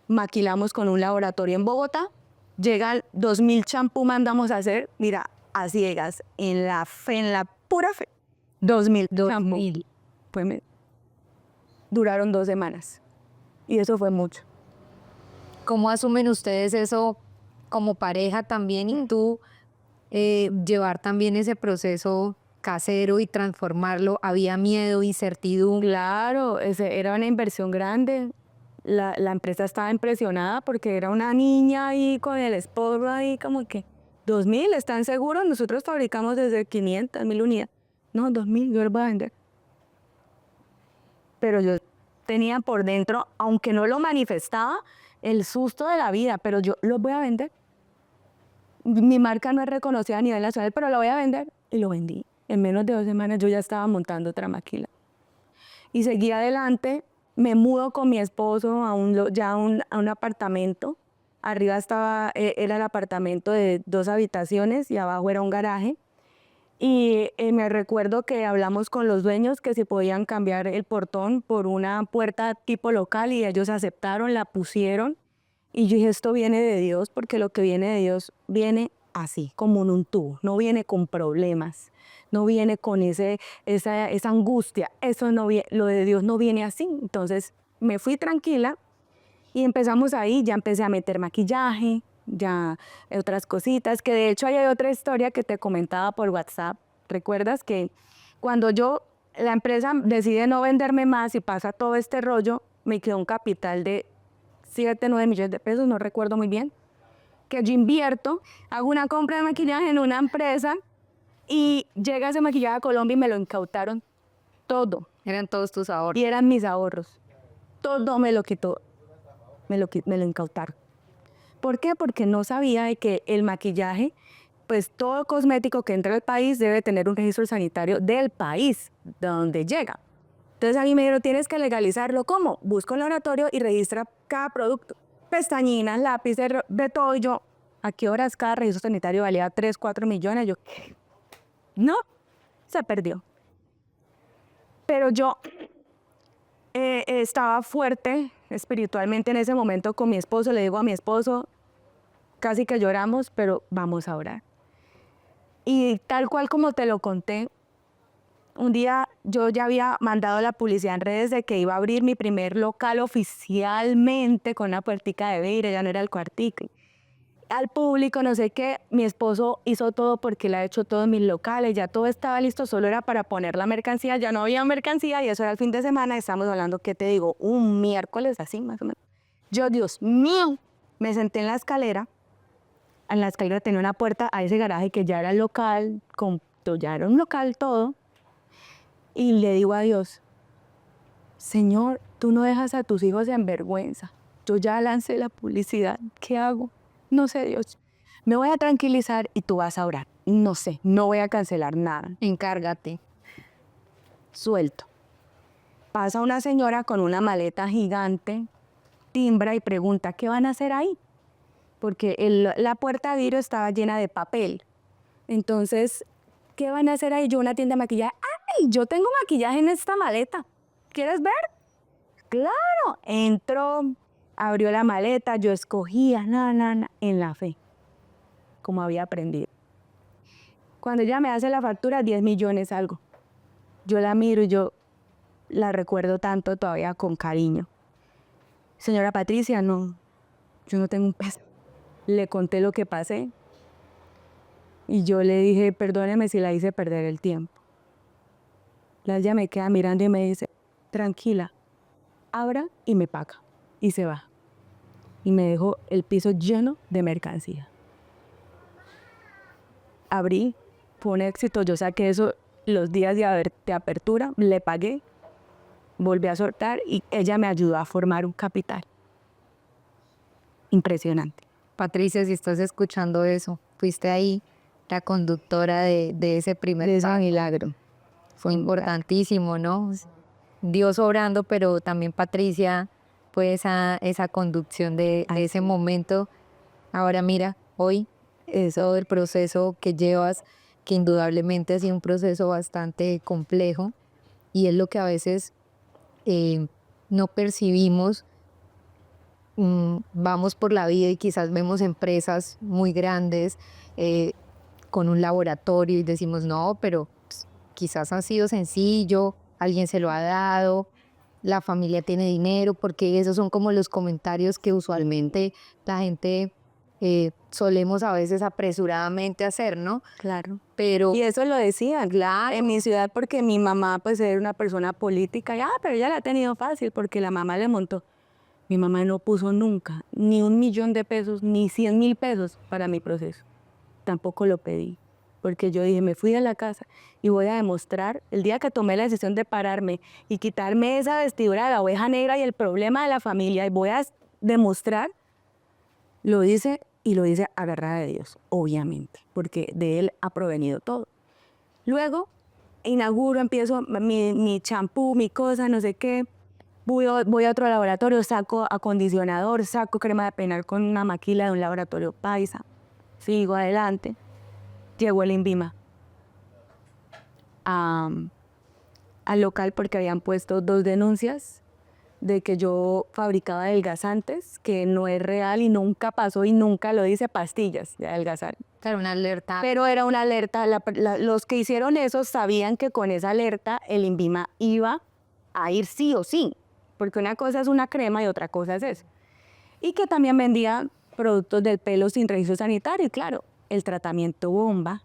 [SPEAKER 1] maquilamos con un laboratorio en Bogotá, llegan 2000 champú, mandamos a hacer, mira, a ciegas, en la pura fe, 2000 champú. Duraron 2 semanas y eso fue mucho.
[SPEAKER 2] ¿Cómo asumen ustedes eso como pareja también y tú llevar también ese proceso casero y transformarlo? ¿Había miedo, incertidumbre?
[SPEAKER 1] Claro, era una inversión grande. La empresa estaba impresionada porque era una niña ahí con el esposo ahí como que 2000, ¿están seguros? Nosotros fabricamos desde 500, 1000 unidades. No, 2000, yo les voy a vender. Pero yo tenía por dentro, aunque no lo manifestaba, el susto de la vida, pero yo los voy a vender. Mi marca no es reconocida a nivel nacional, pero la voy a vender. Y lo vendí. En menos de 2 semanas yo ya estaba montando otra maquila. Y seguí adelante, me mudo con mi esposo a un apartamento. Arriba era el apartamento de 2 habitaciones y abajo era un garaje. Y me recuerdo que hablamos con los dueños que si podían cambiar el portón por una puerta tipo local y ellos aceptaron, la pusieron. Y yo dije, esto viene de Dios porque lo que viene de Dios viene así, como en un tubo, no viene con problemas, no viene con esa angustia, lo de Dios no viene así. Entonces me fui tranquila y empezamos ahí, ya empecé a meter maquillaje, ya otras cositas, que de hecho hay otra historia que te comentaba por WhatsApp. ¿Recuerdas que cuando la empresa decide no venderme más y pasa todo este rollo, me quedó un capital de 7, 9 millones de pesos, no recuerdo muy bien, que yo invierto, hago una compra de maquillaje en una empresa y llega ese maquillaje a Colombia y me lo incautaron todo.
[SPEAKER 2] Eran todos tus ahorros.
[SPEAKER 1] Y eran mis ahorros. Todo me lo quitó, me lo incautaron. ¿Por qué? Porque no sabía de que el maquillaje, pues todo cosmético que entra al país debe tener un registro sanitario del país de donde llega. Entonces a mí me dijeron, tienes que legalizarlo. ¿Cómo? Busca un laboratorio y registra cada producto. Pestañinas, lápices, de todo. Y yo, ¿a qué horas cada registro sanitario valía 3, 4 millones? Yo, ¿qué? No, se perdió. Pero yo estaba fuerte espiritualmente en ese momento con mi esposo. Le digo a mi esposo, casi que lloramos, pero vamos a orar. Y tal cual como te lo conté, un día yo ya había mandado la publicidad en redes de que iba a abrir mi primer local oficialmente con una puertica de vidrio, ya no era el cuartico. Al público, no sé qué, mi esposo hizo todo porque él ha hecho todos mis locales, ya todo estaba listo, solo era para poner la mercancía, ya no había mercancía y eso era el fin de semana, estamos hablando, ¿qué te digo? Un miércoles así más o menos. Yo, Dios mío, me senté en la escalera tenía una puerta a ese garaje que ya era el local, ya era un local todo, y le digo a Dios, Señor, tú no dejas a tus hijos en vergüenza, yo ya lancé la publicidad, ¿qué hago? No sé, Dios, me voy a tranquilizar y tú vas a orar. No sé, no voy a cancelar nada.
[SPEAKER 2] Encárgate.
[SPEAKER 1] Suelto. Pasa una señora con una maleta gigante, timbra y pregunta, ¿qué van a hacer ahí? Porque la puerta de vidrio estaba llena de papel. Entonces, ¿qué van a hacer ahí? Yo una tienda de maquillaje. ¡Ay! Yo tengo maquillaje en esta maleta. ¿Quieres ver? Claro. Entró, abrió la maleta, yo escogía, en la fe, como había aprendido. Cuando ella me hace la factura, 10 millones algo. Yo la miro y yo la recuerdo tanto todavía con cariño. Señora Patricia, no, yo no tengo un peso. Le conté lo que pasé y yo le dije, perdóneme si la hice perder el tiempo. Ella me queda mirando y me dice, tranquila, abra y me paga. Y se va. Y me dejó el piso lleno de mercancía. Abrí, fue un éxito, yo saqué eso los días de apertura, le pagué, volví a soltar y ella me ayudó a formar un capital. Impresionante.
[SPEAKER 2] Patricia, si estás escuchando eso, fuiste ahí la conductora de ese primer
[SPEAKER 1] De ese
[SPEAKER 2] paso.
[SPEAKER 1] milagro.
[SPEAKER 2] Fue importantísimo, ¿no? Dios obrando, pero también Patricia fue esa conducción de ese momento. Ahora mira, hoy eso del proceso que llevas, que indudablemente ha sido un proceso bastante complejo y es lo que a veces no percibimos. Vamos por la vida y quizás vemos empresas muy grandes con un laboratorio y decimos, no, pero quizás ha sido sencillo, alguien se lo ha dado, la familia tiene dinero, porque esos son como los comentarios que usualmente la gente solemos a veces apresuradamente hacer, ¿no?
[SPEAKER 1] Claro.
[SPEAKER 2] Pero
[SPEAKER 1] Y eso lo decían
[SPEAKER 2] claro,
[SPEAKER 1] en mi ciudad porque mi mamá pues era una persona política y pero ella la ha tenido fácil porque la mamá le montó. Mi mamá no puso nunca ni 1.000.000 de pesos, ni 100.000 pesos para mi proceso. Tampoco lo pedí, porque yo dije, me fui de la casa y voy a demostrar, el día que tomé la decisión de pararme y quitarme esa vestidura de la oveja negra y el problema de la familia, y voy a demostrar, lo hice y lo hice agarrada de Dios, obviamente, porque de Él ha provenido todo. Luego, inauguro, empiezo mi champú, mi cosa, no sé qué. Voy a otro laboratorio, saco acondicionador, saco crema de peinar con una maquila de un laboratorio paisa. Sigo adelante. Llegó el INVIMA al local porque habían puesto 2 denuncias de que yo fabricaba adelgazantes, que no es real y nunca pasó y nunca lo dice, pastillas de adelgazar.
[SPEAKER 2] era una alerta.
[SPEAKER 1] Pero era una alerta, los que hicieron eso sabían que con esa alerta el INVIMA iba a ir sí o sí, porque una cosa es una crema y otra cosa es eso. Y que también vendía productos del pelo sin registro sanitario, y claro, el tratamiento bomba,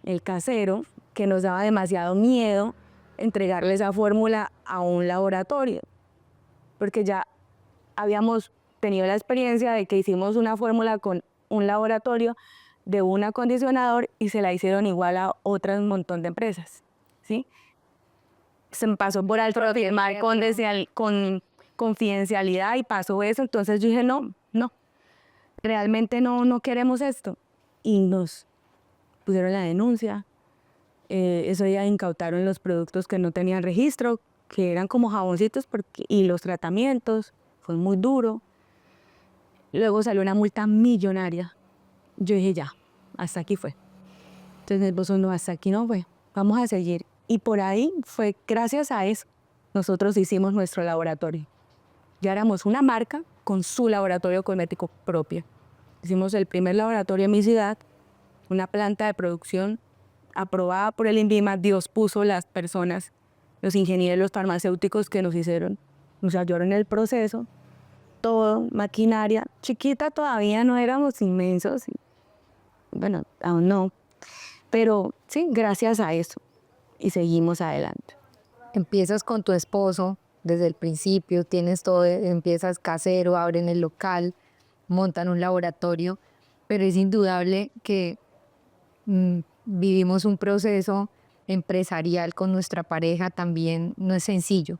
[SPEAKER 1] el casero, que nos daba demasiado miedo entregarle esa fórmula a un laboratorio, porque ya habíamos tenido la experiencia de que hicimos una fórmula con un laboratorio de un acondicionador y se la hicieron igual a otro montón de empresas, ¿sí? Se me pasó por alto firmar con confidencialidad y pasó eso, entonces yo dije, no, realmente no queremos esto. Y nos pusieron la denuncia, eso ya incautaron los productos que no tenían registro, que eran como jaboncitos y los tratamientos, fue muy duro. Luego salió una multa millonaria. Yo dije, ya, hasta aquí fue. Entonces mi esposo, no, hasta aquí no fue, vamos a seguir. Y por ahí fue gracias a eso nosotros hicimos nuestro laboratorio. Ya éramos una marca con su laboratorio cosmético propio. Hicimos el primer laboratorio en mi ciudad, una planta de producción aprobada por el INVIMA. Dios puso las personas, los ingenieros, los farmacéuticos que nos ayudaron en el proceso, todo, maquinaria, chiquita todavía, no éramos inmensos, bueno, aún no, pero sí, gracias a eso, y seguimos adelante.
[SPEAKER 2] Empiezas con tu esposo desde el principio, tienes todo, empiezas casero, abren el local, montan un laboratorio, pero es indudable que vivimos un proceso empresarial con nuestra pareja, también no es sencillo.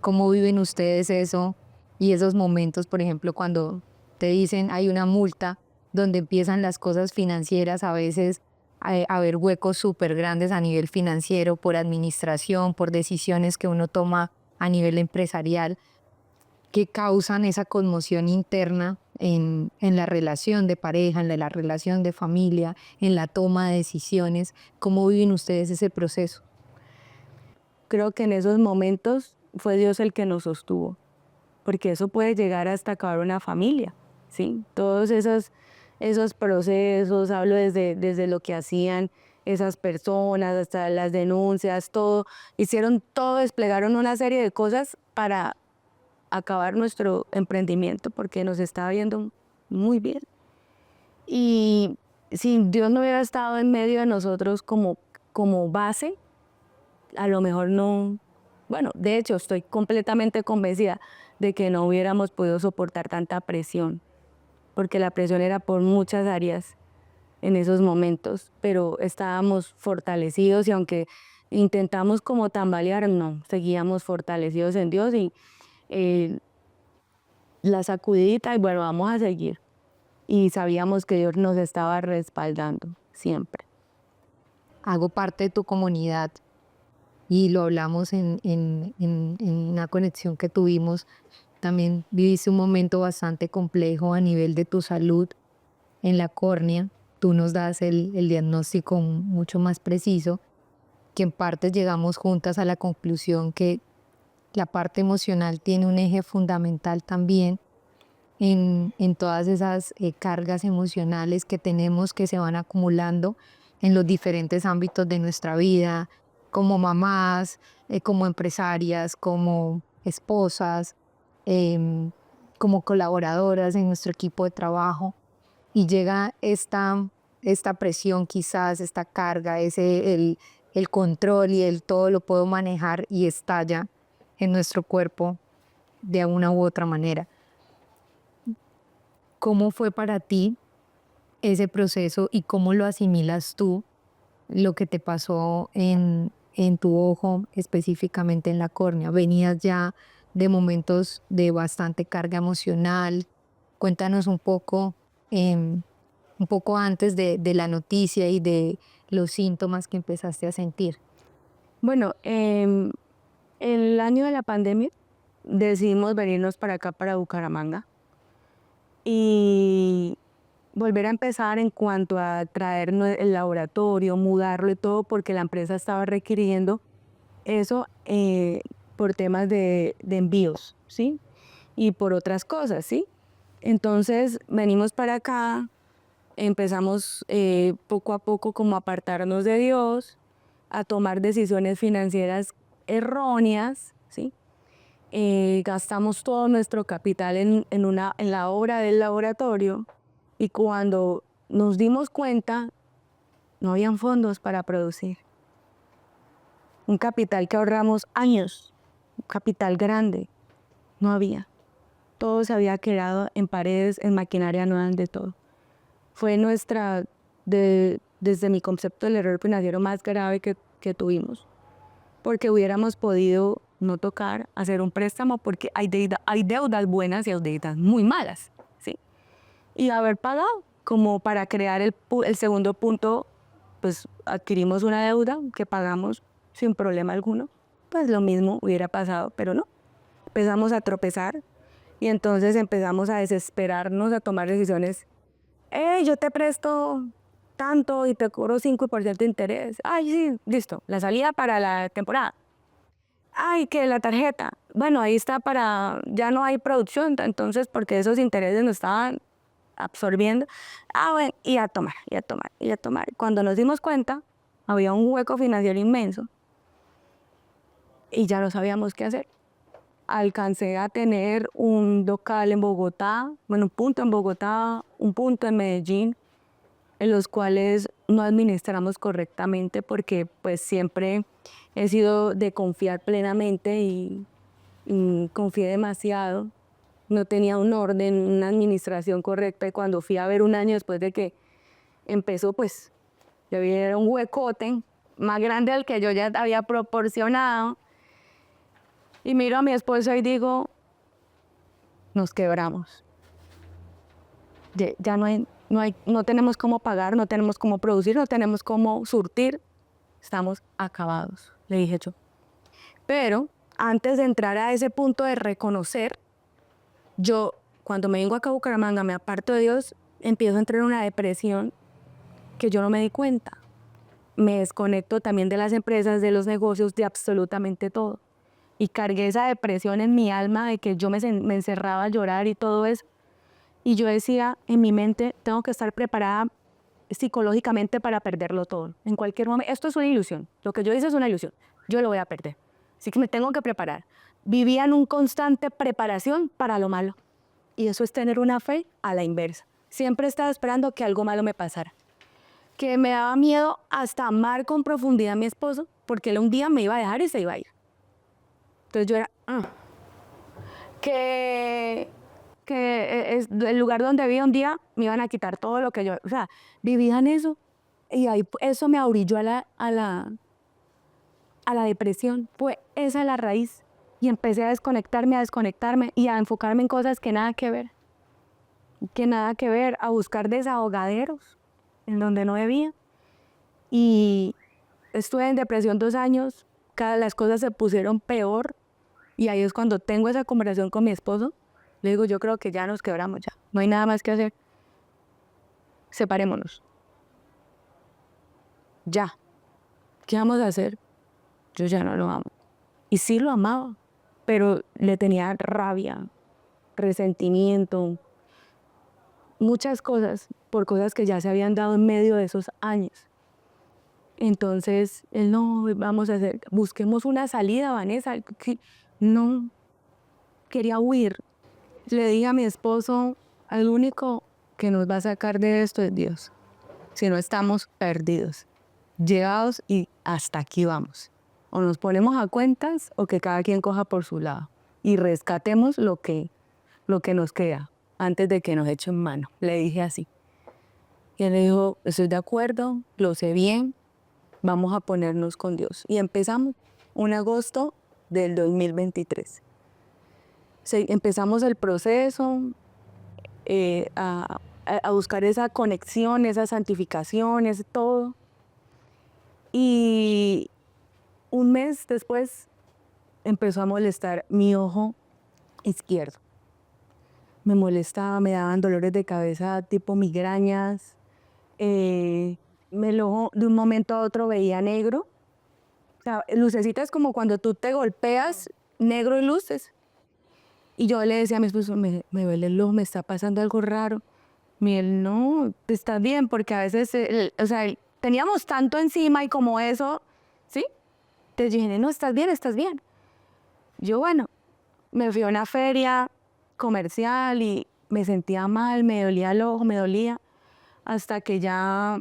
[SPEAKER 2] ¿Cómo viven ustedes eso y esos momentos, por ejemplo, cuando te dicen hay una multa, donde empiezan las cosas financieras, a veces a haber huecos súper grandes a nivel financiero, por administración, por decisiones que uno toma a nivel empresarial, que causan esa conmoción interna en la relación de pareja, en la relación de familia, en la toma de decisiones? ¿Cómo viven ustedes ese proceso?
[SPEAKER 1] Creo que en esos momentos fue Dios el que nos sostuvo, porque eso puede llegar hasta acabar una familia, ¿sí? Todos esos procesos, hablo desde lo que hacían esas personas, hasta las denuncias, todo, hicieron todo, desplegaron una serie de cosas para acabar nuestro emprendimiento, porque nos estaba viendo muy bien. Y si Dios no hubiera estado en medio de nosotros como base, a lo mejor no, bueno, de hecho estoy completamente convencida de que no hubiéramos podido soportar tanta presión, porque la presión era por muchas áreas en esos momentos, pero estábamos fortalecidos, y aunque intentamos como tambalear, no, seguíamos fortalecidos en Dios, y eh, la sacudidita y bueno, vamos a seguir. Y sabíamos que Dios nos estaba respaldando siempre.
[SPEAKER 2] Hago parte de tu comunidad y lo hablamos en una conexión que tuvimos. También viviste un momento bastante complejo a nivel de tu salud en la córnea. Tú nos das el diagnóstico mucho más preciso, que en parte llegamos juntas a la conclusión que la parte emocional tiene un eje fundamental también en todas esas cargas emocionales que tenemos, que se van acumulando en los diferentes ámbitos de nuestra vida, como mamás, como empresarias, como esposas, como colaboradoras en nuestro equipo de trabajo. Y llega esta presión, quizás esta carga, el control y el todo lo puedo manejar, y estalla en nuestro cuerpo de una u otra manera. ¿Cómo fue para ti ese proceso y cómo lo asimilas tú, lo que te pasó en tu ojo, específicamente en la córnea? ¿Venías ya de momentos de bastante carga emocional? Cuéntanos un poco antes de la noticia y de los síntomas que empezaste a sentir.
[SPEAKER 1] Bueno, el año de la pandemia decidimos venirnos para acá, para Bucaramanga, y volver a empezar en cuanto a traer el laboratorio, mudarlo y todo, porque la empresa estaba requiriendo eso por temas de envíos, ¿sí? Y por otras cosas, ¿sí? Entonces venimos para acá, empezamos poco a poco como a apartarnos de Dios, a tomar decisiones financieras erróneas, ¿sí? Gastamos todo nuestro capital en la obra del laboratorio, y cuando nos dimos cuenta, no habían fondos para producir. Un capital que ahorramos años, un capital grande, no había. Todo se había quedado en paredes, en maquinaria nueva, de todo. Fue desde mi concepto, el error financiero más grave que tuvimos, porque hubiéramos podido no tocar, hacer un préstamo, porque hay deudas buenas y hay deudas muy malas, ¿sí? Y haber pagado, como para crear el segundo punto, pues adquirimos una deuda que pagamos sin problema alguno, pues lo mismo hubiera pasado, pero no. Empezamos a tropezar, y entonces empezamos a desesperarnos, a tomar decisiones. Yo te presto tanto y te cobro 5% de interés. Ay, sí, listo, la salida para la temporada. Ay, que la tarjeta. Bueno, ahí está ya no hay producción, entonces porque esos intereses nos estaban absorbiendo. Ah, bueno, y a tomar, y a tomar, y a tomar. Cuando nos dimos cuenta, había un hueco financiero inmenso y ya no sabíamos qué hacer. Alcancé a tener un local en Bogotá, bueno, un punto en Bogotá, un punto en Medellín, en los cuales no administramos correctamente porque pues siempre he sido de confiar plenamente y confié demasiado. No tenía un orden, una administración correcta y cuando fui a ver un año después de que empezó, pues ya había un huecote más grande al que yo ya había proporcionado. Y miro a mi esposo y digo, nos quebramos. Ya no tenemos cómo pagar, no tenemos cómo producir, no tenemos cómo surtir. Estamos acabados, le dije yo. Pero antes de entrar a ese punto de reconocer, yo cuando me vengo acá a Bucaramanga, me aparto de Dios, empiezo a entrar en una depresión que yo no me di cuenta. Me desconecto también de las empresas, de los negocios, de absolutamente todo. Y cargué esa depresión en mi alma de que yo me encerraba a llorar y todo eso. Y yo decía en mi mente, tengo que estar preparada psicológicamente para perderlo todo. En cualquier momento, esto es una ilusión. Lo que yo hice es una ilusión. Yo lo voy a perder. Así que me tengo que preparar. Vivía en un constante preparación para lo malo. Y eso es tener una fe a la inversa. Siempre estaba esperando que algo malo me pasara. Que me daba miedo hasta amar con profundidad a mi esposo, porque él un día me iba a dejar y se iba a ir. Entonces yo era, que es el lugar donde vivía un día me iban a quitar todo lo que yo, o sea, vivía en eso. Y ahí eso me abrilló a la depresión. Pues esa es la raíz. Y empecé a desconectarme y a enfocarme en cosas que nada que ver, a buscar desahogaderos en donde no debía. Y estuve en depresión 2 años, las cosas se pusieron peor y ahí es cuando tengo esa conversación con mi esposo. Le digo, yo creo que ya nos quebramos ya, no hay nada más que hacer, separémonos. Ya, ¿qué vamos a hacer? Yo ya no lo amo. Y sí lo amaba, pero le tenía rabia, resentimiento, muchas cosas por cosas que ya se habían dado en medio de esos años. Entonces, él no, vamos a hacer, busquemos una salida, Vanessa. No, quería huir. Le dije a mi esposo, el único que nos va a sacar de esto es Dios. Si no estamos perdidos, llevados y hasta aquí vamos. O nos ponemos a cuentas o que cada quien coja por su lado y rescatemos lo que nos queda antes de que nos echen mano. Le dije así. Y él le dijo, estoy de acuerdo, lo sé bien, vamos a ponernos con Dios. Y empezamos un agosto del 2023. Empezamos el proceso a buscar esa conexión, esa santificación, ese todo. Y un mes después empezó a molestar mi ojo izquierdo. Me molestaba, me daban dolores de cabeza tipo migrañas. El ojo de un momento a otro veía negro. O sea, lucecitas como cuando tú te golpeas, negro y luces. Y yo le decía a mi esposo, me duele el ojo, me está pasando algo raro. Y él, no, estás bien, porque a veces, o sea, teníamos tanto encima y como eso, ¿sí? Entonces dije, no, estás bien, estás bien. Yo, bueno, me fui a una feria comercial y me sentía mal, me dolía el ojo, me dolía, hasta que ya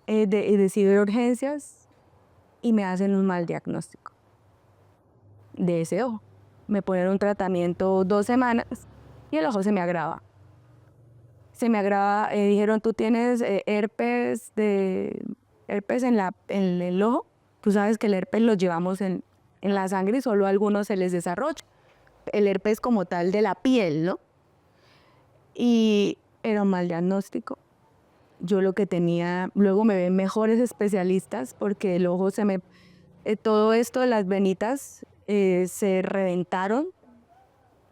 [SPEAKER 1] decidí ir a urgencias y me hacen un mal diagnóstico de ese ojo. Me ponen un tratamiento 2 semanas y el ojo se me agrava. Se me agrava, dijeron, tú tienes herpes en el ojo. Tú sabes que el herpes lo llevamos en la sangre y solo a algunos se les desarrolla. El herpes como tal de la piel, ¿no? Y era un mal diagnóstico. Yo lo que tenía, luego me ven mejores especialistas porque el ojo todo esto de las venitas se reventaron,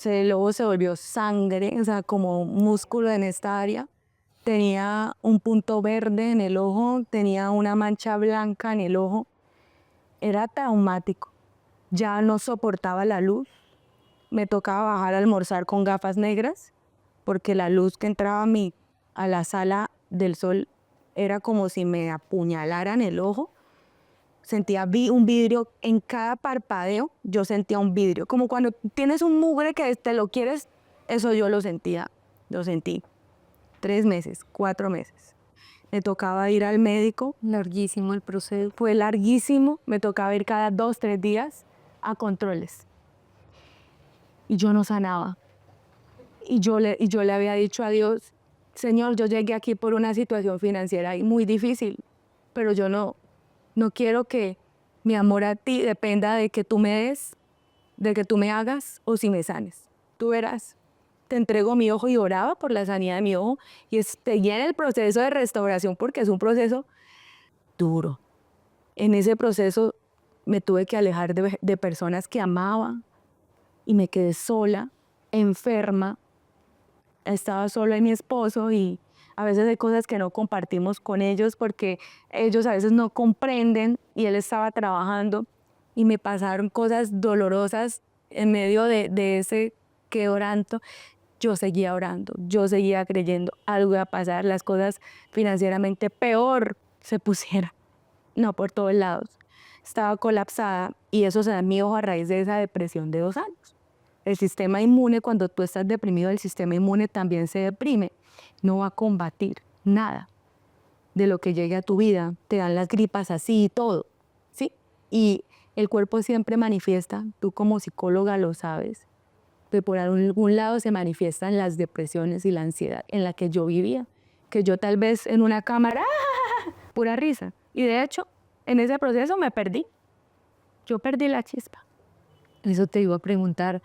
[SPEAKER 1] el ojo se volvió sangre, o sea, como músculo en esta área. Tenía un punto verde en el ojo, tenía una mancha blanca en el ojo. Era traumático. ya no soportaba la luz, me tocaba bajar a almorzar con gafas negras, porque la luz que entraba a la sala del sol era como si me apuñalaran el ojo. Sentía un vidrio en cada parpadeo, yo sentía un vidrio, como cuando tienes un mugre que te lo quieres, eso yo lo sentía, lo sentí. 3 meses, 4 meses. Me tocaba ir al médico.
[SPEAKER 2] Larguísimo el proceso.
[SPEAKER 1] Fue larguísimo, me tocaba ir cada 2, 3 días a controles. Y yo no sanaba. Y yo le había dicho a Dios, Señor, yo llegué aquí por una situación financiera muy difícil, pero yo no quiero que mi amor a ti dependa de que tú me des, de que tú me hagas o si me sanes. Tú verás, te entrego mi ojo, y oraba por la sanidad de mi ojo y seguía en el proceso de restauración porque es un proceso duro. En ese proceso me tuve que alejar de personas que amaba y me quedé sola, enferma. Estaba sola y mi esposo, y a veces hay cosas que no compartimos con ellos porque ellos a veces no comprenden, y él estaba trabajando y me pasaron cosas dolorosas en medio de ese quebranto. Yo seguía orando, yo seguía creyendo algo iba a pasar, las cosas financieramente peor se pusieran, no por todos lados. Estaba colapsada y eso se da en mi ojo a raíz de esa depresión de 2 años. El sistema inmune, cuando tú estás deprimido, el sistema inmune también se deprime. No va a combatir nada de lo que llegue a tu vida. Te dan las gripas así y todo, ¿sí? Y el cuerpo siempre manifiesta, tú como psicóloga lo sabes, que por algún lado se manifiestan las depresiones y la ansiedad en la que yo vivía. Que yo tal vez en una cámara, pura risa. Y de hecho, en ese proceso me perdí. Yo perdí la chispa.
[SPEAKER 2] Eso te iba a preguntar.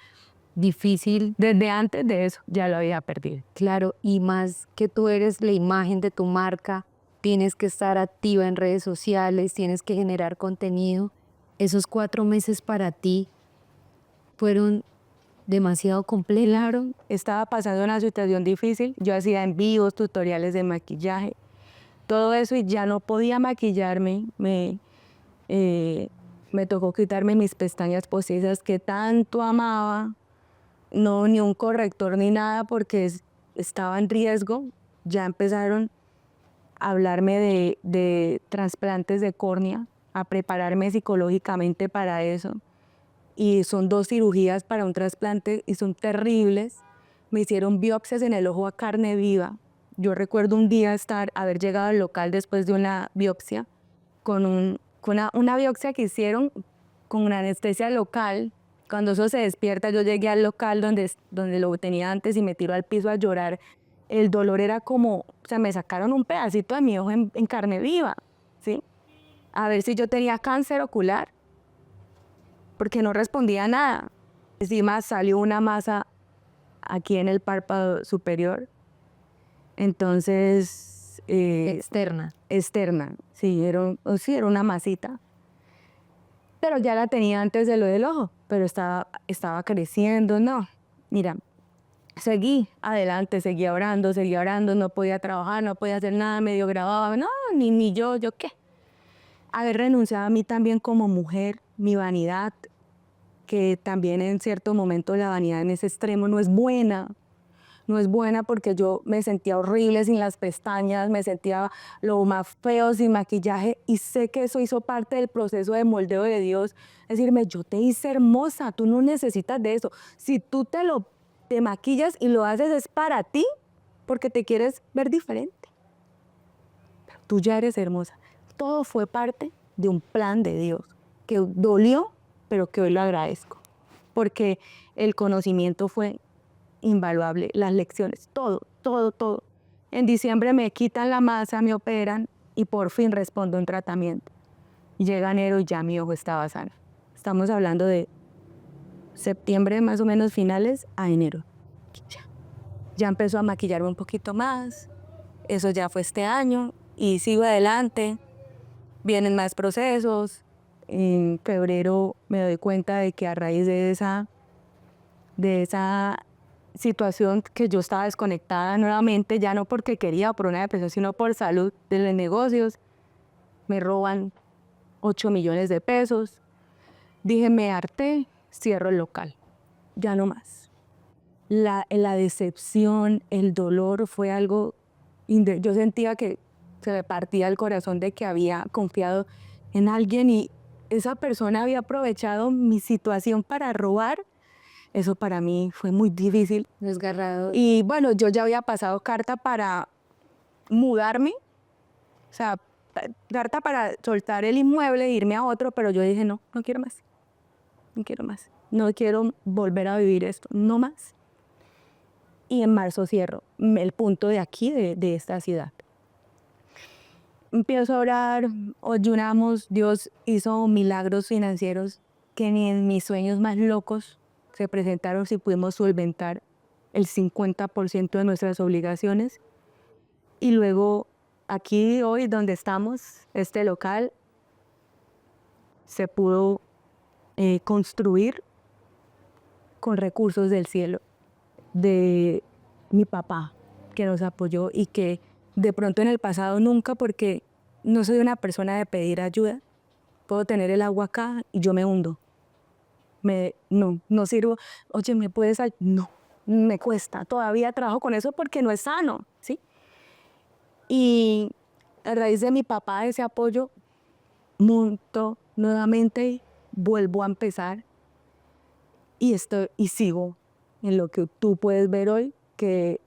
[SPEAKER 2] Difícil,
[SPEAKER 1] Desde antes de eso ya lo había perdido.
[SPEAKER 2] claro, y más que tú eres la imagen de tu marca, tienes que estar activa en redes sociales, tienes que generar contenido. Esos 4 meses para ti fueron demasiado complejos.
[SPEAKER 1] Claro, estaba pasando una situación difícil. Yo hacía envíos, tutoriales de maquillaje, todo eso, y ya no podía maquillarme. Me tocó quitarme mis pestañas postizas que tanto amaba. No, ni un corrector ni nada porque estaba en riesgo. Ya empezaron a hablarme de trasplantes de córnea, a prepararme psicológicamente para eso. Y son 2 cirugías para un trasplante y son terribles. Me hicieron biopsias en el ojo a carne viva. Yo recuerdo un día haber llegado al local después de una biopsia, con una biopsia que hicieron con una anestesia local. Cuando eso se despierta, yo llegué al local donde lo tenía antes y me tiro al piso a llorar. El dolor era como, o sea, me sacaron un pedacito de mi ojo en carne viva, ¿sí? A ver si yo tenía cáncer ocular, porque no respondía a nada. Encima salió una masa aquí en el párpado superior. Entonces,
[SPEAKER 2] Externa.
[SPEAKER 1] externa, sí, era una masita. Pero ya la tenía antes de lo del ojo, pero estaba creciendo, no. Mira, seguí adelante, seguía orando, no podía trabajar, no podía hacer nada, medio grababa, no, ni yo qué. Haber renunciado a mí también como mujer, mi vanidad, que también en cierto momento la vanidad en ese extremo no es buena. No es buena porque yo me sentía horrible sin las pestañas, me sentía lo más feo sin maquillaje, y sé que eso hizo parte del proceso de moldeo de Dios. Decirme, yo te hice hermosa, tú no necesitas de eso. Si tú te maquillas y lo haces es para ti, porque te quieres ver diferente. Tú ya eres hermosa. Todo fue parte de un plan de Dios, que dolió, pero que hoy lo agradezco, porque el conocimiento fue invaluable, las lecciones, todo, todo, todo. En diciembre me quitan la masa, me operan y por fin respondo a un tratamiento. Llega enero y ya mi ojo estaba sano. Estamos hablando de septiembre, más o menos finales, a enero. Ya empezó a maquillarme un poquito más. Eso ya fue este año y sigo adelante. Vienen más procesos. En febrero me doy cuenta de que a raíz de esa situación, que yo estaba desconectada nuevamente, ya no porque quería o por una depresión, sino por salud de los negocios. Me roban 8 millones de pesos. dije, me harté, cierro el local, ya no más. La decepción, el dolor fue algo, yo sentía que se me partía el corazón de que había confiado en alguien y esa persona había aprovechado mi situación para robar. Eso para mí fue muy difícil.
[SPEAKER 2] Desgarrador.
[SPEAKER 1] Y bueno, yo ya había pasado carta para mudarme, o sea, carta para soltar el inmueble e irme a otro, pero yo dije, no, no quiero más, no quiero más, no quiero volver a vivir esto, no más. Y en marzo cierro el punto de aquí, de esta ciudad. Empiezo a orar, ayunamos, Dios hizo milagros financieros que ni en mis sueños más locos se presentaron si pudimos solventar el 50% de nuestras obligaciones. Y luego aquí hoy donde estamos, este local, se pudo construir con recursos del cielo, de mi papá, que nos apoyó y que de pronto en el pasado nunca, porque no soy una persona de pedir ayuda. Puedo tener el agua acá y yo me hundo. No sirvo. Oye, ¿me puedes ayudar? No, me cuesta. Todavía trabajo con eso porque no es sano, ¿sí? Y a raíz de mi papá, ese apoyo, monto nuevamente, vuelvo a empezar y sigo en lo que tú puedes ver hoy, que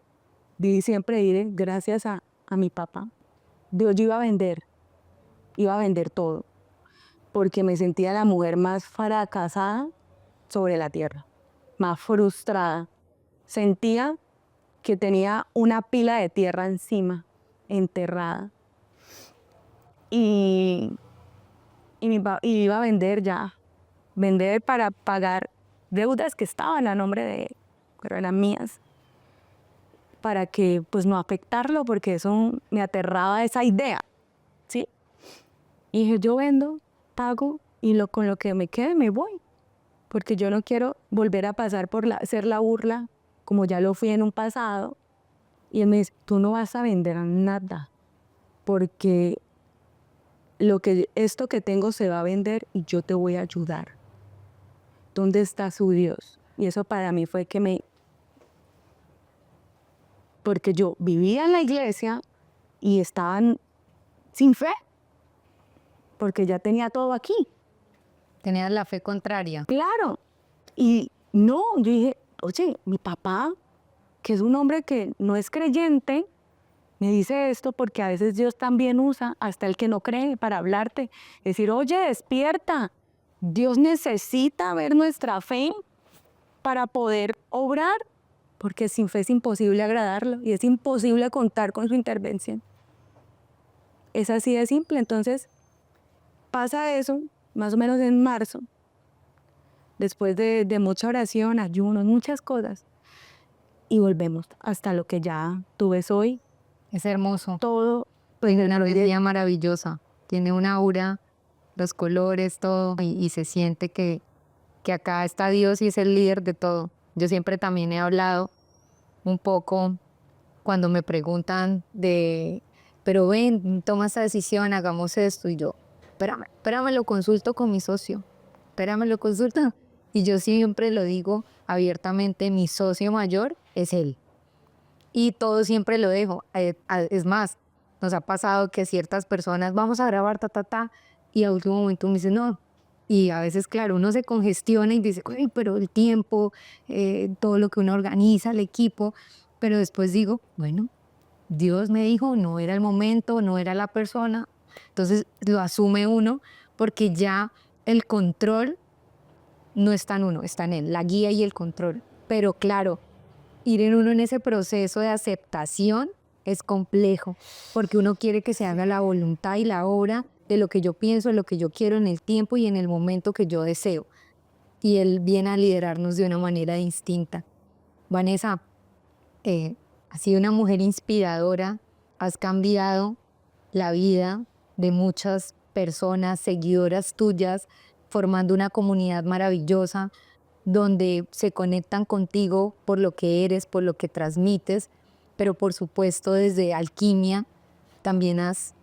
[SPEAKER 1] siempre diré, gracias a mi papá. Dios, yo iba a vender todo, porque me sentía la mujer más fracasada sobre la tierra, más frustrada. Sentía que tenía una pila de tierra encima, enterrada. Y iba a vender ya, vender para pagar deudas que estaban a nombre de él, pero eran mías, para que pues no afectarlo, porque eso me aterraba esa idea, ¿sí? Y dije, yo vendo, pago y con lo que me quede me voy, porque yo no quiero volver a pasar por ser la burla, como ya lo fui en un pasado. Y él me dice, tú no vas a vender nada, porque esto que tengo se va a vender y yo te voy a ayudar. ¿Dónde está su Dios? Y eso para mí fue porque yo vivía en la iglesia y estaban sin fe, porque ya tenía todo aquí.
[SPEAKER 2] Tenías la fe contraria.
[SPEAKER 1] Claro. Y no, yo dije, oye, mi papá, que es un hombre que no es creyente, me dice esto porque a veces Dios también usa hasta el que no cree para hablarte. Decir, oye, despierta. Dios necesita ver nuestra fe para poder obrar, porque sin fe es imposible agradarlo y es imposible contar con su intervención. Es así de simple. Entonces, pasa eso, más o menos en marzo, después de mucha oración, ayunos, muchas cosas, y volvemos hasta lo que ya tú ves hoy.
[SPEAKER 2] Es hermoso.
[SPEAKER 1] Todo.
[SPEAKER 2] Pues una energía maravillosa. Tiene una aura, los colores, todo. Y se siente que acá está Dios y es el líder de todo. Yo siempre también he hablado un poco cuando me preguntan pero ven, toma esta decisión, hagamos esto. Y yo, espérame, lo consulto con mi socio. Espérame, lo consulto. Y yo siempre lo digo abiertamente, mi socio mayor es él. Y todo siempre lo dejo. Es más, nos ha pasado que ciertas personas, vamos a grabar, y a último momento me dicen, no. Y a veces, claro, uno se congestiona y dice, uy, pero el tiempo, todo lo que uno organiza, el equipo. Pero después digo, bueno, Dios me dijo, no era el momento, no era la persona. Entonces lo asume uno porque ya el control no está en uno, está en él, la guía y el control. Pero claro, ir en uno en ese proceso de aceptación es complejo, porque uno quiere que se haga la voluntad y la obra de lo que yo pienso, lo que yo quiero en el tiempo y en el momento que yo deseo. Y Él viene a liderarnos de una manera distinta. Vanessa, has sido una mujer inspiradora, has cambiado la vida de muchas personas, seguidoras tuyas, formando una comunidad maravillosa, donde se conectan contigo por lo que eres, por lo que transmites, pero por supuesto desde Alquimia también has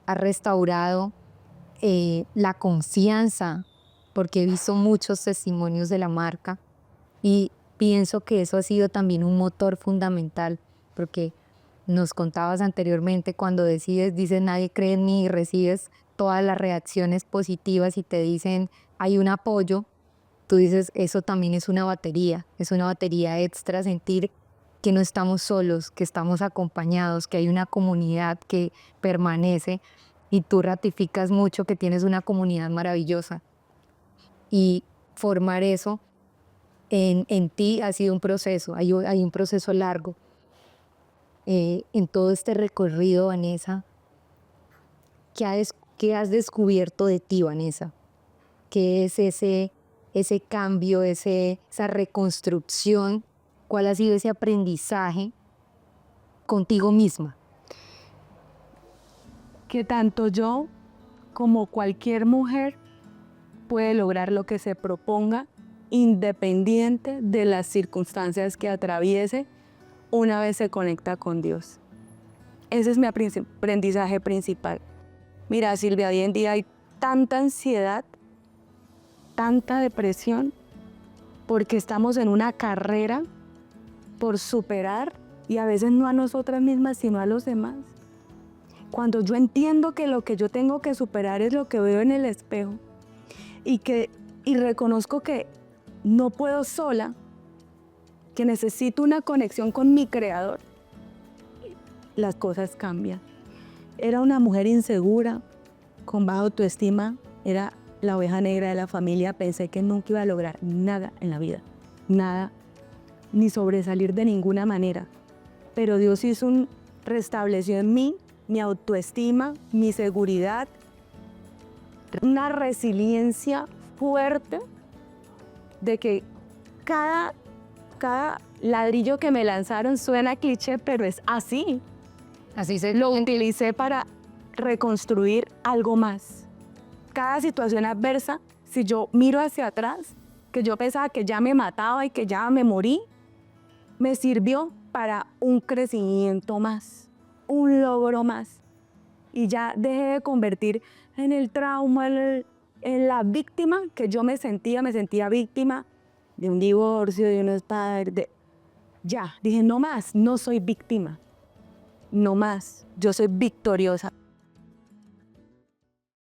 [SPEAKER 2] restaurado la confianza porque he visto muchos testimonios de la marca y pienso que eso ha sido también un motor fundamental, porque nos contabas anteriormente, cuando dices nadie cree en mí y recibes todas las reacciones positivas y te dicen hay un apoyo, tú dices eso también es una batería extra, sentir que no estamos solos, que estamos acompañados, que hay una comunidad que permanece y tú ratificas mucho que tienes una comunidad maravillosa. Y formar eso en ti ha sido un proceso, hay un proceso largo. En todo este recorrido, Vanessa, ¿qué has descubierto de ti, Vanessa? ¿Qué es ese cambio, esa reconstrucción? ¿Cuál ha sido ese aprendizaje contigo misma?
[SPEAKER 1] Que tanto yo como cualquier mujer puede lograr lo que se proponga, independiente de las circunstancias que atraviese una vez se conecta con Dios. Ese es mi aprendizaje principal. Mira, Silvia, hoy en día hay tanta ansiedad, tanta depresión, porque estamos en una carrera por superar, y a veces no a nosotras mismas, sino a los demás. Cuando yo entiendo que lo que yo tengo que superar es lo que veo en el espejo, y reconozco que no puedo sola, que necesito una conexión con mi Creador, las cosas cambian. Era una mujer insegura, con baja autoestima, era la oveja negra de la familia, pensé que nunca iba a lograr nada en la vida, nada, ni sobresalir de ninguna manera. Pero Dios restableció en mí mi autoestima, mi seguridad, una resiliencia fuerte de que cada ladrillo que me lanzaron suena cliché, pero es así.
[SPEAKER 2] Así se
[SPEAKER 1] Lo utilicé para reconstruir algo más. Cada situación adversa, si yo miro hacia atrás, que yo pensaba que ya me mataba y que ya me morí, me sirvió para un crecimiento más, un logro más. Y ya dejé de convertir en el trauma, en la víctima que yo me sentía víctima de un divorcio, de unos padres. Ya, dije, no más, no soy víctima, no más, yo soy victoriosa.